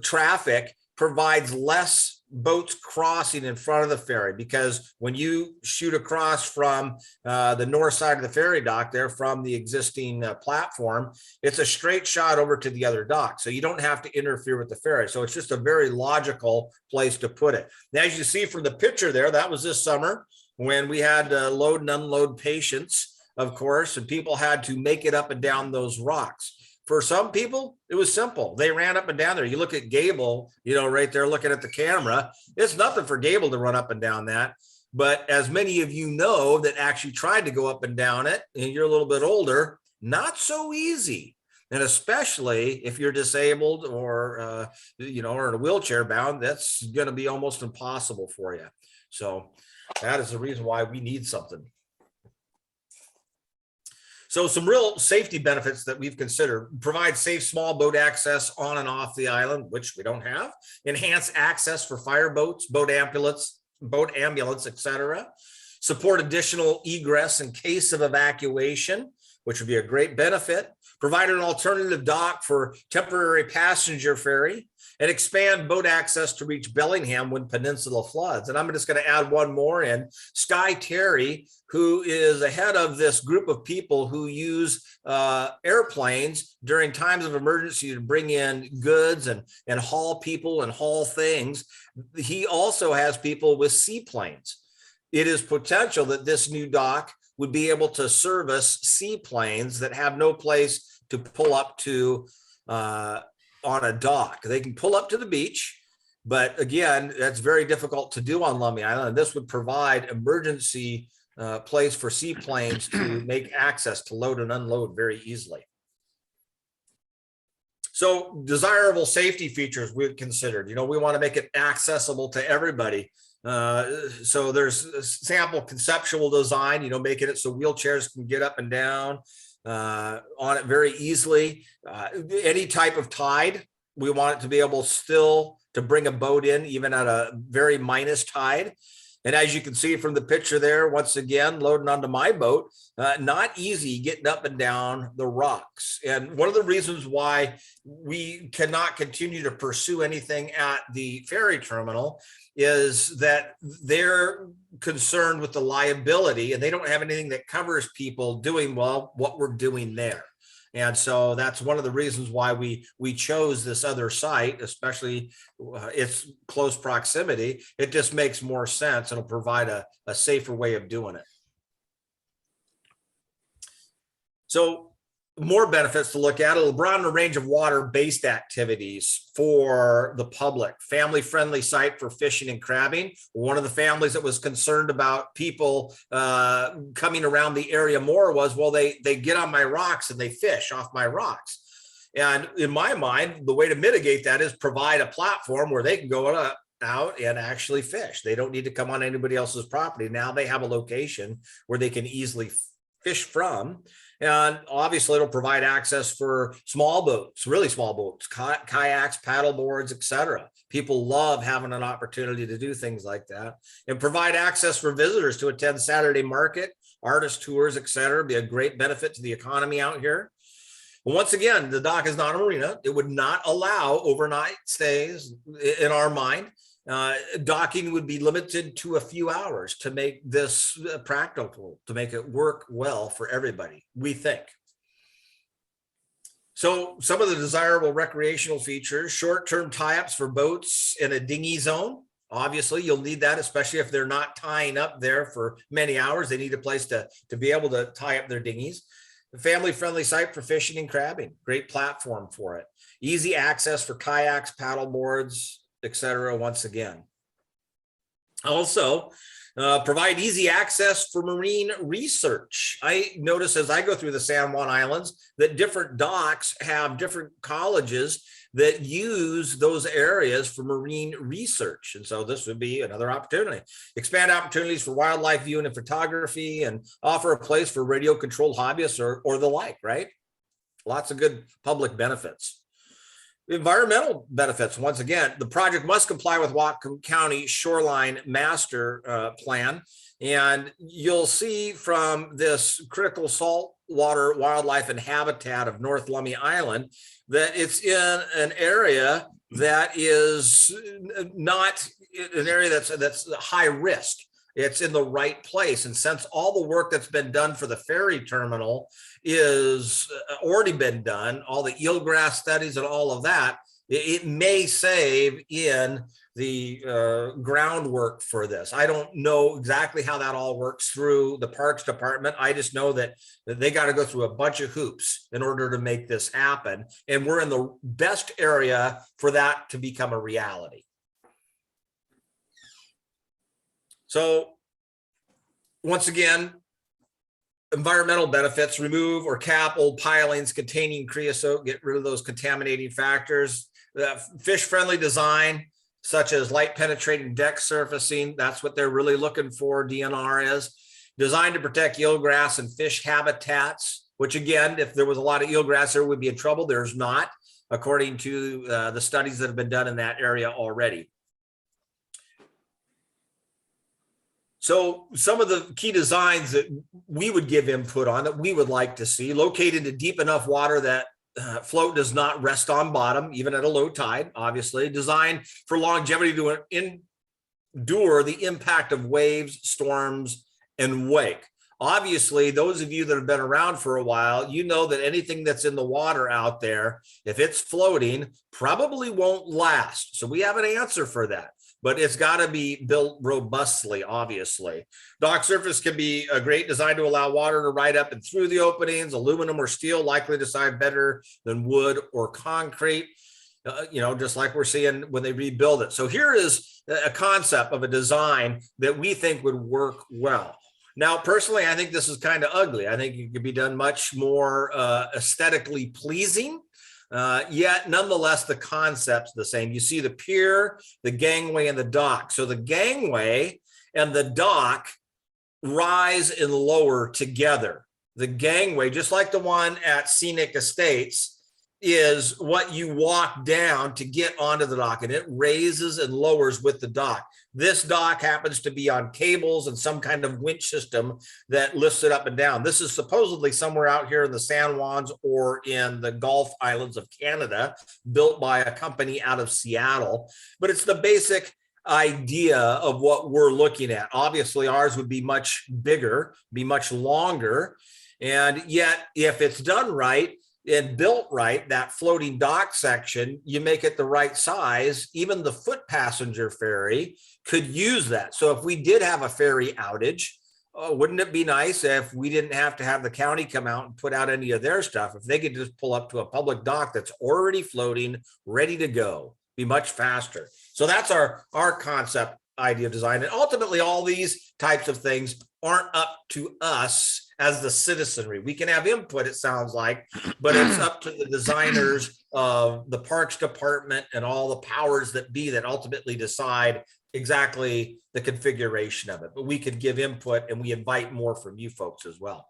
traffic provides less boats crossing in front of the ferry, because when you shoot across from the north side of the ferry dock there from the existing platform, it's a straight shot over to the other dock. So you don't have to interfere with the ferry. So it's just a very logical place to put it. Now, as you see from the picture there, that was this summer when we had load and unload patients, of course, and people had to make it up and down those rocks. For some people, it was simple. They ran up and down there. You look at Gable, right there looking at the camera. It's nothing for Gable to run up and down that. But as many of you know that actually tried to go up and down it, and you're a little bit older, not so easy. And especially if you're disabled or, or in a wheelchair bound, that's going to be almost impossible for you. So that is the reason why we need something. So some real safety benefits that we've considered: provide safe small boat access on and off the island, which we don't have; enhance access for fire boats, boat ambulance, etc. Support additional egress in case of evacuation, which would be a great benefit; provide an alternative dock for temporary passenger ferry; and expand boat access to reach Bellingham when peninsula floods. And I'm just going to add one more in. Sky Terry, who is ahead of this group of people who use airplanes during times of emergency to bring in goods and haul people and haul things. He also has people with seaplanes. It is potential that this new dock would be able to service seaplanes that have no place to pull up to on a dock. They can pull up to the beach, but again, that's very difficult to do on Lummi Island. This would provide emergency place for seaplanes to make access to load and unload very easily. So desirable safety features we've considered. We want to make it accessible to everybody. So there's a sample conceptual design, making it so wheelchairs can get up and down on it very easily. Any type of tide, we want it to be able still to bring a boat in even at a very minus tide. And as you can see from the picture there, once again, loading onto my boat, not easy getting up and down the rocks. And one of the reasons why we cannot continue to pursue anything at the ferry terminal is that they're concerned with the liability, and they don't have anything that covers people doing what we're doing there. And so that's one of the reasons why we chose this other site, especially its close proximity. It just makes more sense. It'll provide a safer way of doing it. So more benefits to look at. It'll broaden the range of water-based activities for the public. Family-friendly site for fishing and crabbing. One of the families that was concerned about people coming around the area more was, well, they get on my rocks and they fish off my rocks. And in my mind, the way to mitigate that is provide a platform where they can go out and actually fish. They don't need to come on anybody else's property. Now they have a location where they can easily fish from. And obviously it'll provide access for small boats, really small boats, kayaks, paddle boards, etc. People love having an opportunity to do things like that, and provide access for visitors to attend Saturday market, artist tours, etc. Be a great benefit to the economy out here. Once again, the dock is not a marina. It would not allow overnight stays in our mind. Docking would be limited to a few hours to make this practical, to make it work well for everybody, we think. So some of the desirable recreational features: short-term tie-ups for boats in a dinghy zone. Obviously, you'll need that, especially if they're not tying up there for many hours. They need a place to be able to tie up their dinghies. A family-friendly site for fishing and crabbing. Great platform for it. Easy access for kayaks, paddle boards, etc. Once again. Also, provide easy access for marine research. I notice as I go through the San Juan Islands that different docks have different colleges that use those areas for marine research. And so this would be another opportunity. Expand opportunities for wildlife viewing and photography, and offer a place for radio controlled hobbyists or the like, right? Lots of good public benefits. Environmental benefits. Once again, the project must comply with Whatcom County Shoreline Master Plan. And you'll see from this critical saltwater wildlife and habitat of North Lummi Island that it's in an area that is not an area that's high risk. It's in the right place. And since all the work that's been done for the ferry terminal is already been done, all the eelgrass studies and all of that, it may save in the groundwork for this. I don't know exactly how that all works through the Parks Department. I just know that they got to go through a bunch of hoops in order to make this happen. And we're in the best area for that to become a reality. So once again, environmental benefits, remove or cap old pilings containing creosote, get rid of those contaminating factors. Fish-friendly design, such as light penetrating deck surfacing. That's what they're really looking for, DNR is. Designed to protect eelgrass and fish habitats, which again, if there was a lot of eelgrass, there would be in trouble. There's not, according to the studies that have been done in that area already. So some of the key designs that we would give input on that we would like to see: located in deep enough water that float does not rest on bottom, even at a low tide, obviously. Designed for longevity to endure the impact of waves, storms, and wake. Obviously, those of you that have been around for a while, you know that anything that's in the water out there, if it's floating, probably won't last. So we have an answer for that, but it's got to be built robustly, obviously. Dock surface can be a great design to allow water to ride up and through the openings. Aluminum or steel likely to side better than wood or concrete. Just like we're seeing when they rebuild it. So here is a concept of a design that we think would work well. Now, personally, I think this is kind of ugly. I think it could be done much more aesthetically pleasing, yet nonetheless, the concept's the same. You see the pier, the gangway, and the dock. So the gangway and the dock rise and lower together. The gangway, just like the one at Scenic Estates, is what you walk down to get onto the dock, and it raises and lowers with the dock. This dock happens to be on cables and some kind of winch system that lifts it up and down. This is supposedly somewhere out here in the San Juans or in the Gulf Islands of Canada, built by a company out of Seattle. But it's the basic idea of what we're looking at. Obviously, ours would be much bigger, be much longer. And yet, if it's done right and built right, that floating dock section, you make it the right size, even the foot passenger ferry could use that. So if we did have a ferry outage, wouldn't it be nice if we didn't have to have the county come out and put out any of their stuff? If they could just pull up to a public dock that's already floating, ready to go, be much faster. So that's our concept idea of design. And ultimately, all these types of things aren't up to us as the citizenry. We can have input, it sounds like, but it's up to the designers of the Parks Department and all the powers that be that ultimately decide exactly the configuration of it. But we could give input, and we invite more from you folks as well.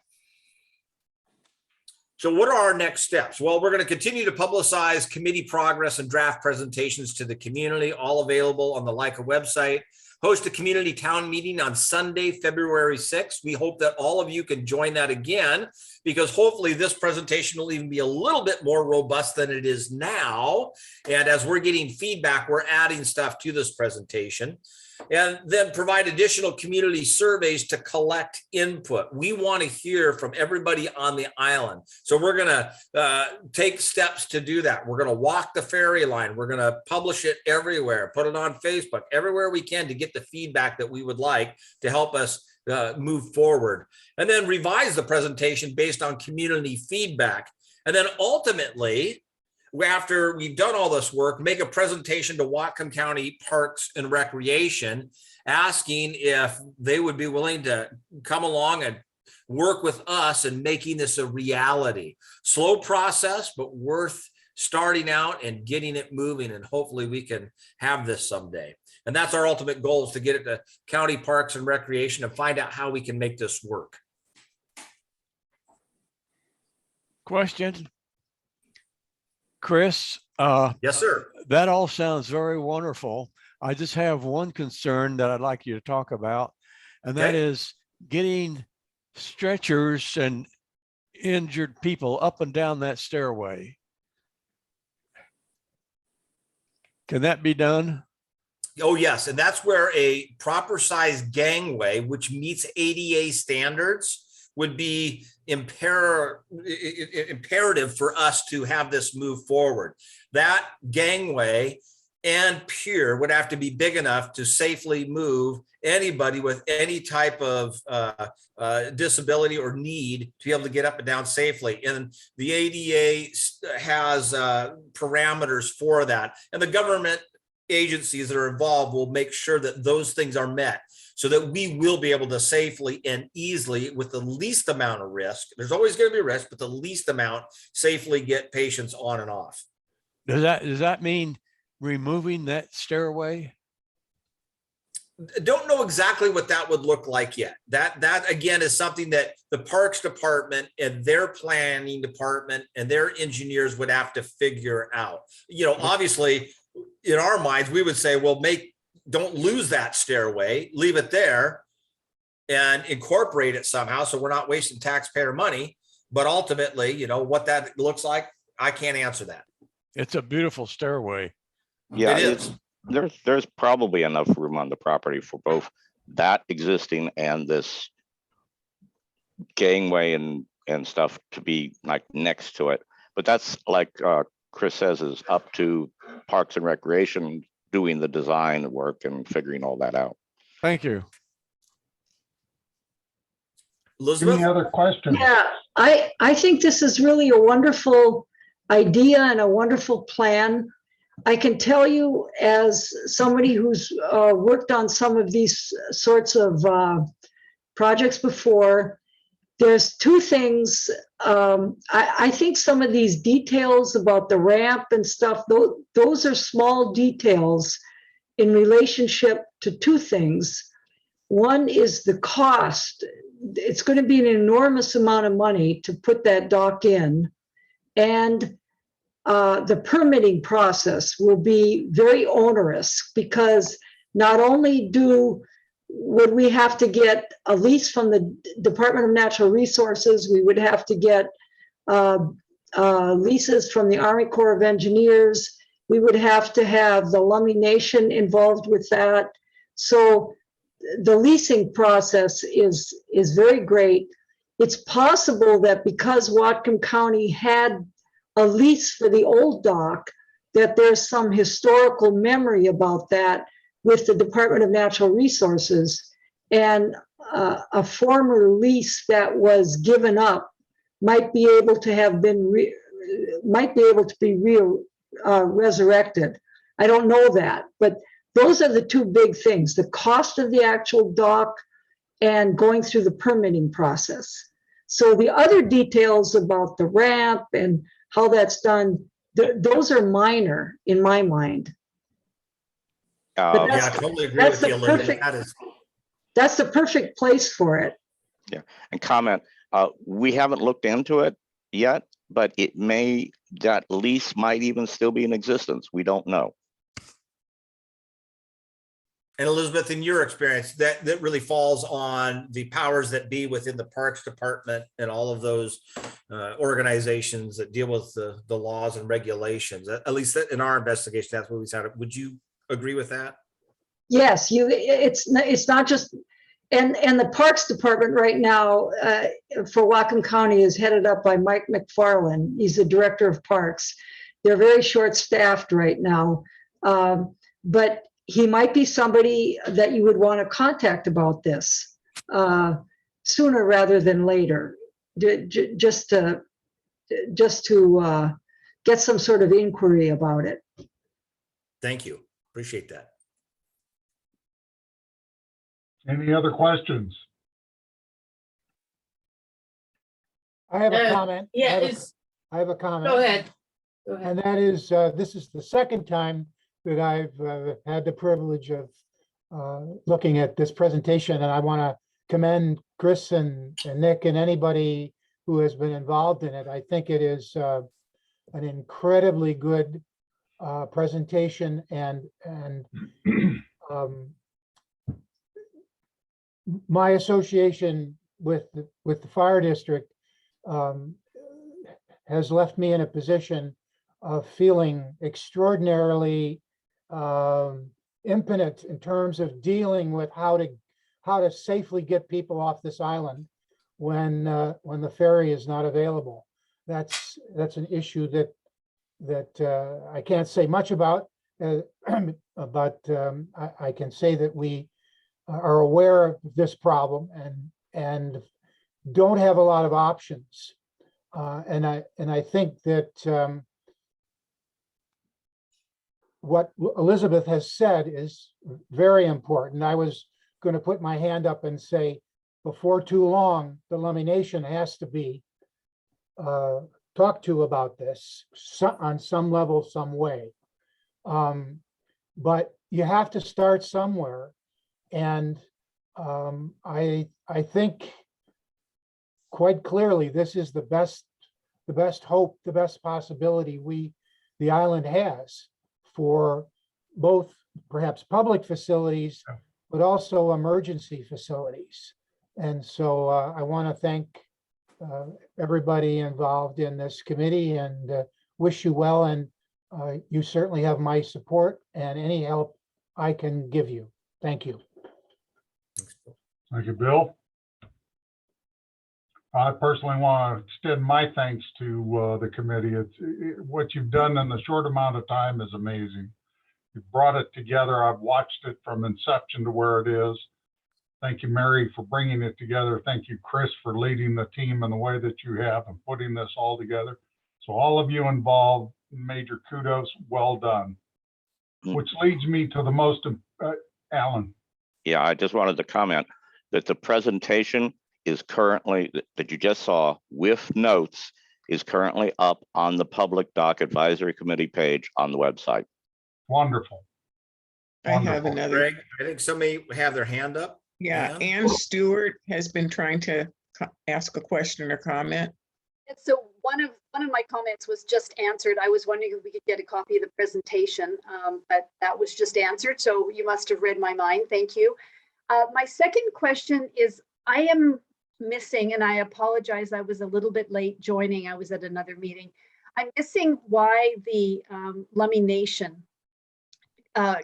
So what are our next steps? Well, we're going to continue to publicize committee progress and draft presentations to the community, all available on the Leica website. Host a community town meeting on Sunday, February 6th. We hope that all of you can join that again, because hopefully this presentation will even be a little bit more robust than it is now. And as we're getting feedback, we're adding stuff to this presentation. And then provide additional community surveys to collect input. We want to hear from everybody on the island. So we're going to take steps to do that. We're going to walk the ferry line. We're going to publish it everywhere, put it on Facebook, everywhere we can to get the feedback that we would like to help us move forward. And then revise the presentation based on community feedback. And then ultimately, after we've done all this work, make a presentation to Whatcom County Parks and Recreation, asking if they would be willing to come along and work with us in making this a reality. Slow process, but worth starting out and getting it moving. And hopefully we can have this someday. And that's our ultimate goal, is to get it to County Parks and Recreation and find out how we can make this work. Question? Chris, Yes, sir. that all sounds very wonderful. I just have one concern that I'd like you to talk about, and that Okay. is getting stretchers and injured people up and down that stairway. Can that be done? Oh, yes. And that's where a proper size gangway, which meets ADA standards, would be imperative for us to have this move forward. That gangway and pier would have to be big enough to safely move anybody with any type of disability or need to be able to get up and down safely. And the ADA has parameters for that. And the government agencies that are involved will make sure that those things are met. so that we will be able to safely and easily, with the least amount of risk, there's always going to be risk, but the least amount, safely get patients on and off. Does that mean removing that stairway? Don't know exactly what that would look like yet. That again is something that the Parks Department and their planning department and their engineers would have to figure out. Obviously, in our minds, we would say, well, don't lose that stairway, leave it there and incorporate it somehow so we're not wasting taxpayer money. But ultimately, what that looks like, I can't answer that. It's a beautiful stairway. Yeah, It is. there's probably enough room on the property for both that existing and this gangway and stuff to be like next to it. But that's like Chris says, is up to Parks and Recreation doing the design work and figuring all that out. Thank you. Elizabeth? Any other questions? Yeah, I think this is really a wonderful idea and a wonderful plan. I can tell you, as somebody who's worked on some of these sorts of projects before, there's two things. I think some of these details about the ramp and stuff, those are small details in relationship to two things. One is the cost. It's going to be an enormous amount of money to put that dock in. And the permitting process will be very onerous, because not only would we have to get a lease from the Department of Natural Resources, we would have to get leases from the Army Corps of Engineers. We would have to have the Lummi Nation involved with that. So the leasing process is very great. It's possible that because Whatcom County had a lease for the old dock, that there's some historical memory about that with the Department of Natural Resources, and a former lease that was given up might be able to be resurrected. I don't know that, but those are the two big things: the cost of the actual dock and going through the permitting process. So the other details about the ramp and how that's done, those are minor in my mind. But Yeah, I totally agree that's with you, the Elizabeth. perfect- That's the perfect place for it. And comment, we haven't looked into it yet, but that lease might even still be in existence. We don't know. And Elizabeth, in your experience, that really falls on the powers that be within the Parks Department and all of those organizations that deal with the laws and regulations. At least in our investigation, that's what we found. Would you agree with that? Yes, it's not just, and the Parks Department right now for Whatcom County is headed up by Mike McFarland. He's the director of parks. They're very short-staffed right now, but he might be somebody that you would want to contact about this sooner rather than later, just to get some sort of inquiry about it. Thank you. Appreciate that. Any other questions? I have a comment. Yeah, I have a comment. go ahead. Go ahead. And that is, this is the second time that I've had the privilege of looking at this presentation, and I want to commend Chris and Nick and anybody who has been involved in it. I think it is an incredibly good presentation, and my association with the fire district has left me in a position of feeling extraordinarily impotent in terms of dealing with how to safely get people off this island when the ferry is not available. That's an issue that I can't say much about, but I can say that we are aware of this problem and don't have a lot of options. And I think that what Elizabeth has said is very important. I was going to put my hand up and say, before too long, the Lummi Nation has to be talked to about this on some level, some way. But you have to start somewhere. And I think quite clearly, this is the best hope, the best possibility the island has for both perhaps public facilities, but also emergency facilities. And so I want to thank everybody involved in this committee and wish you well. And you certainly have my support and any help I can give you. Thank you. Thank you, Bill. I personally want to extend my thanks to the committee. What you've done in the short amount of time is amazing. You've brought it together. I've watched it from inception to where it is. Thank you, Mary, for bringing it together. Thank you, Chris, for leading the team in the way that you have and putting this all together. So all of you involved, major kudos, well done. Which leads me to the most, Alan. Yeah, I just wanted to comment that the presentation is currently, that you just saw with notes, is currently up on the Public Dock Advisory Committee page on the website. Wonderful. I have Wonderful. another. Greg, I think somebody have their hand up. Yeah, Yeah. Ann Stewart has been trying to ask a question or comment. And so one of my comments was just answered. I was wondering if we could get a copy of the presentation, but that was just answered. So you must have read my mind. Thank you. My second question is, I am missing, and I apologize, I was a little bit late joining. I was at another meeting. I'm missing why the Lummi Nation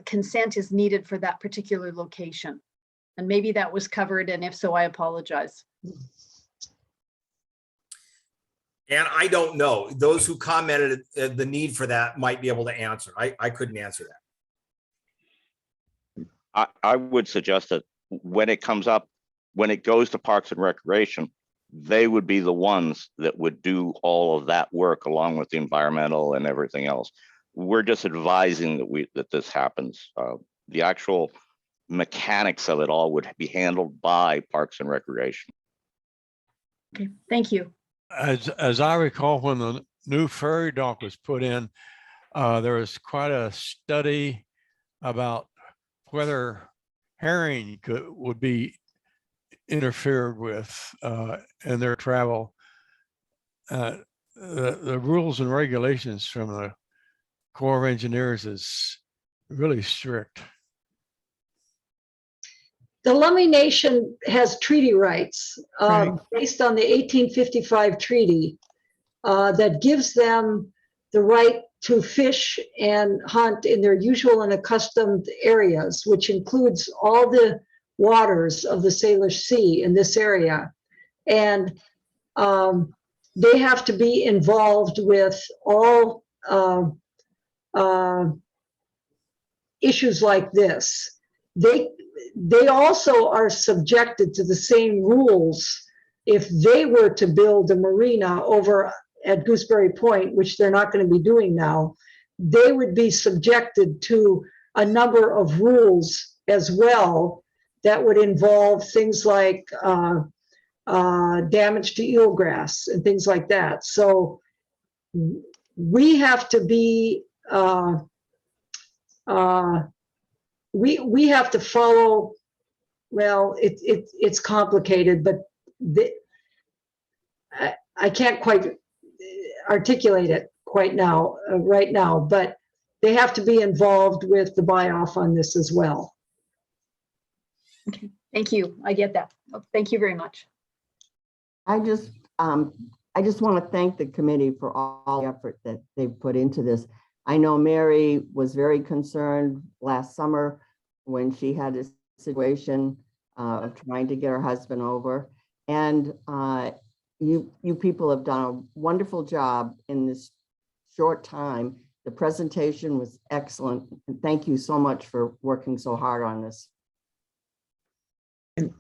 consent is needed for that particular location. And maybe that was covered, and if so, I apologize. And I don't know. Those who commented the need for that might be able to answer. I couldn't answer that. I would suggest that when it comes up, when it goes to Parks and Recreation, they would be the ones that would do all of that work along with the environmental and everything else. We're just advising that this happens. The actual mechanics of it all would be handled by Parks and Recreation. Okay, thank you. As I recall, when the new ferry dock was put in, there was quite a study about whether herring would be interfered with in their travel. The rules and regulations from the Corps of Engineers is really strict. The Lummi Nation has treaty rights Right. based on the 1855 treaty that gives them the right to fish and hunt in their usual and accustomed areas, which includes all the waters of the Salish Sea in this area. And they have to be involved with all issues like this. They also are subjected to the same rules if they were to build a marina over at Gooseberry Point, which they're not going to be doing now. They would be subjected to a number of rules as well that would involve things like damage to eelgrass and things like that. So we have to be we have to follow. Well, it's complicated, but I can't quite articulate it quite now, right now. But they have to be involved with the buy-off on this as well. Okay, thank you. I get that. Thank you very much. I just want to thank the committee for all the effort that they've put into this. I know Mary was very concerned last summer when she had a situation of trying to get her husband over. And you people have done a wonderful job in this short time. The presentation was excellent. And thank you so much for working so hard on this. And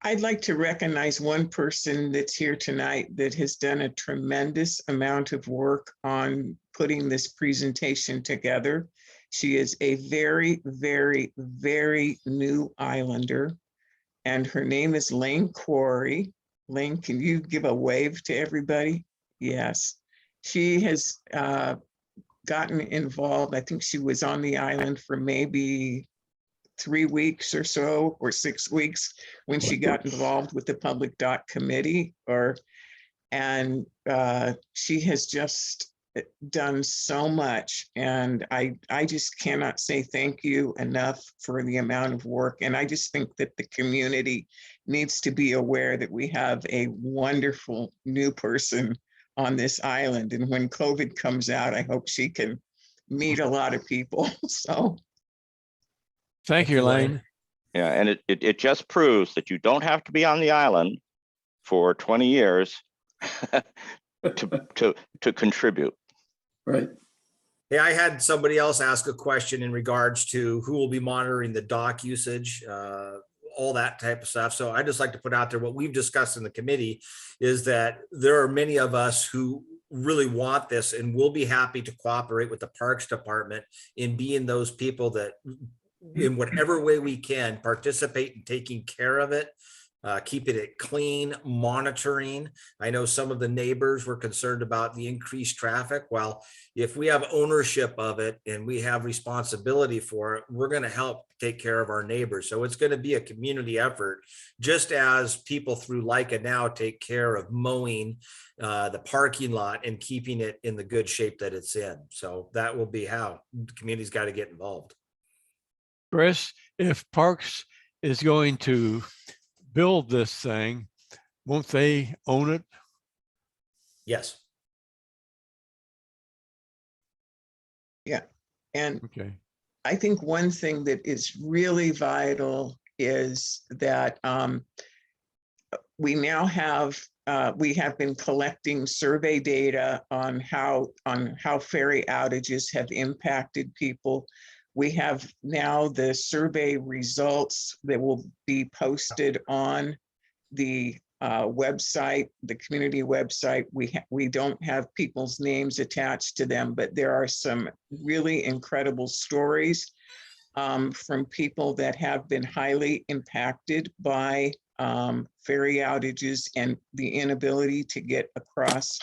I'd like to recognize one person that's here tonight that has done a tremendous amount of work on putting this presentation together. She is a very, very, very new islander. And her name is Lane Quarry. Lane, can you give a wave to everybody? Yes. She has gotten involved. I think she was on the island for maybe 3 weeks or so, or 6 weeks, when she got involved with the Public Dock Committee. And she has just done so much, and I just cannot say thank you enough for the amount of work. And I just think that the community needs to be aware that we have a wonderful new person on this island. And when COVID comes out, I hope she can meet a lot of people. So Thank you, Elaine. Yeah, and it just proves that you don't have to be on the island for 20 years to contribute. Right. Hey, I had somebody else ask a question in regards to who will be monitoring the dock usage, all that type of stuff. So I just like to put out there what we've discussed in the committee is that there are many of us who really want this and will be happy to cooperate with the Parks Department in being those people that in whatever way we can participate in taking care of it, keeping it clean, monitoring. I know some of the neighbors were concerned about the increased traffic. Well, if we have ownership of it and we have responsibility for it, we're going to help take care of our neighbors. So it's going to be a community effort, just as people through Leica now take care of mowing the parking lot and keeping it in the good shape that it's in. So that will be how the community's got to get involved. Chris, if Parks is going to build this thing, won't they own it? Yes. yeah. And Okay. I think one thing that is really vital is that we now have been collecting survey data on how ferry outages have impacted people. We have now the survey results that will be posted on the website, the community website. We don't have people's names attached to them, but there are some really incredible stories from people that have been highly impacted by ferry outages and the inability to get across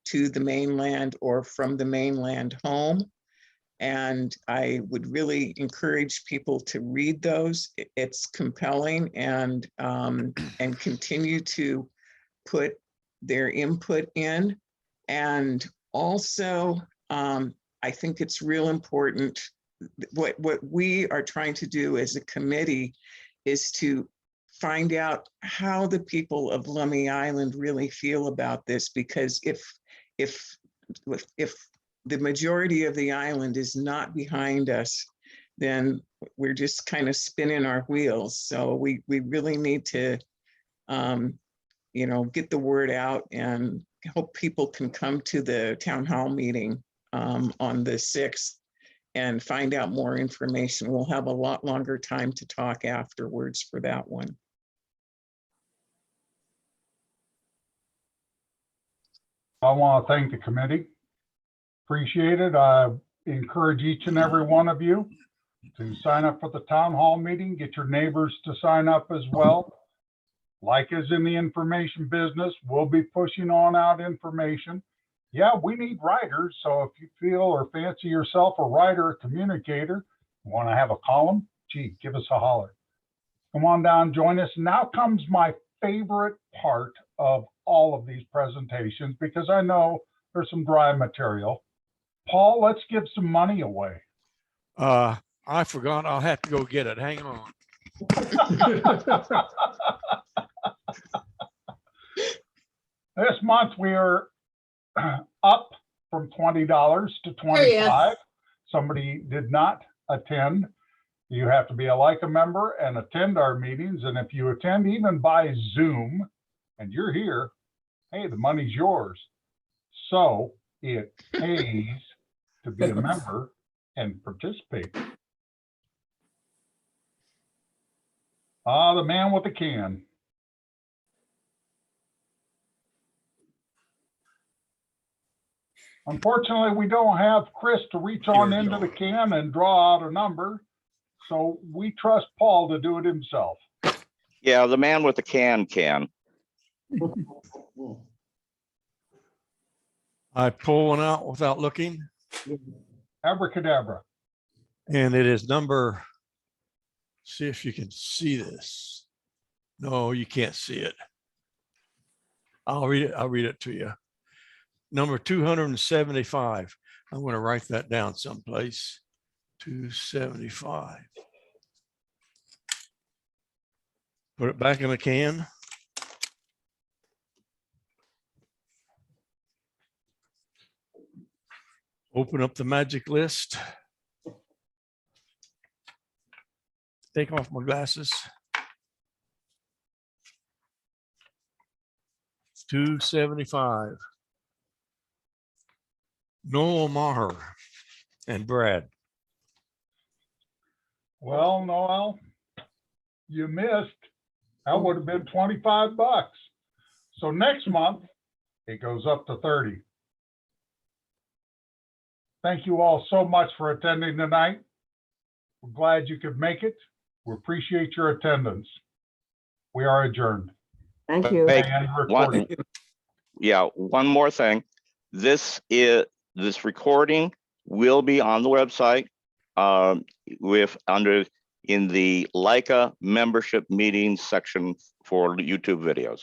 to the mainland or from the mainland home. And I would really encourage people to read those. It's compelling, and continue to put their input in. And also, I think it's real important. What we are trying to do as a committee is to find out how the people of Lummi Island really feel about this, because if the majority of the island is not behind us, then we're just kind of spinning our wheels. So we really need to, get the word out, and hope people can come to the town hall meeting on the 6th and find out more information. We'll have a lot longer time to talk afterwards for that one. I want to thank the committee. Appreciate it. I encourage each and every one of you to sign up for the town hall meeting. Get your neighbors to sign up as well. Like is in the information business, we'll be pushing on out information. Yeah, we need writers. So if you feel or fancy yourself a writer, a communicator, want to have a column, gee, give us a holler. Come on down, join us. Now comes my favorite part of all of these presentations, because I know there's some dry material. Paul, let's give some money away. I forgot. I'll have to go get it. Hang on. This month we are up from $20 to $25. Somebody did not attend. You have to be a Leica member and attend our meetings. And if you attend even by Zoom and you're here, hey, the money's yours. So it pays to be a member and participate. The man with the can. Unfortunately, we don't have Chris to reach on Here we into go. the can and draw out a number. So we trust Paul to do it himself. Yeah, the man with the can. I pull one out without looking, Abracadabra. and it is number, see if you can see this. No, you can't see it. I'll read it to you. Number 275. I'm going to write that down someplace. 275. Put it back in the can. Open up the magic list. Take off my glasses. 275. Noel Maher and Brad. Well, Noel, you missed. That would have been 25 bucks. So next month, it goes up to 30. Thank you all so much for attending tonight. We're glad you could make it. We appreciate your attendance. We are adjourned. Thank you. Hey, And one, recording. yeah, one more thing. This recording will be on the website in the Leica membership meetings section for YouTube videos.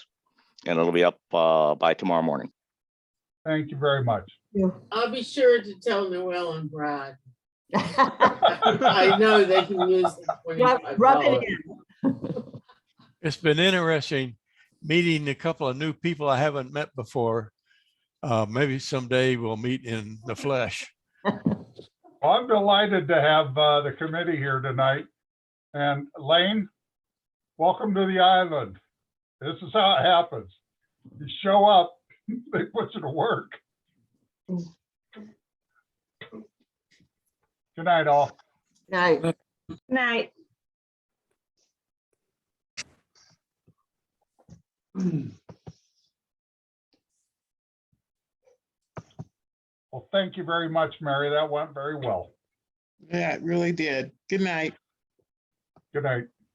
And it'll be up by tomorrow morning. Thank you very much. I'll be sure to tell Noel and Brad. I know they can use the Rub it $25. in. It's been interesting meeting a couple of new people I haven't met before. Maybe someday we'll meet in the flesh. Well, I'm delighted to have the committee here tonight. And Lane, welcome to the island. This is how it happens. You show up, they put you to work. Good night, all. Night. Night. Well, thank you very much, Mary. That went very well. Yeah, it really did. Good night. Good night.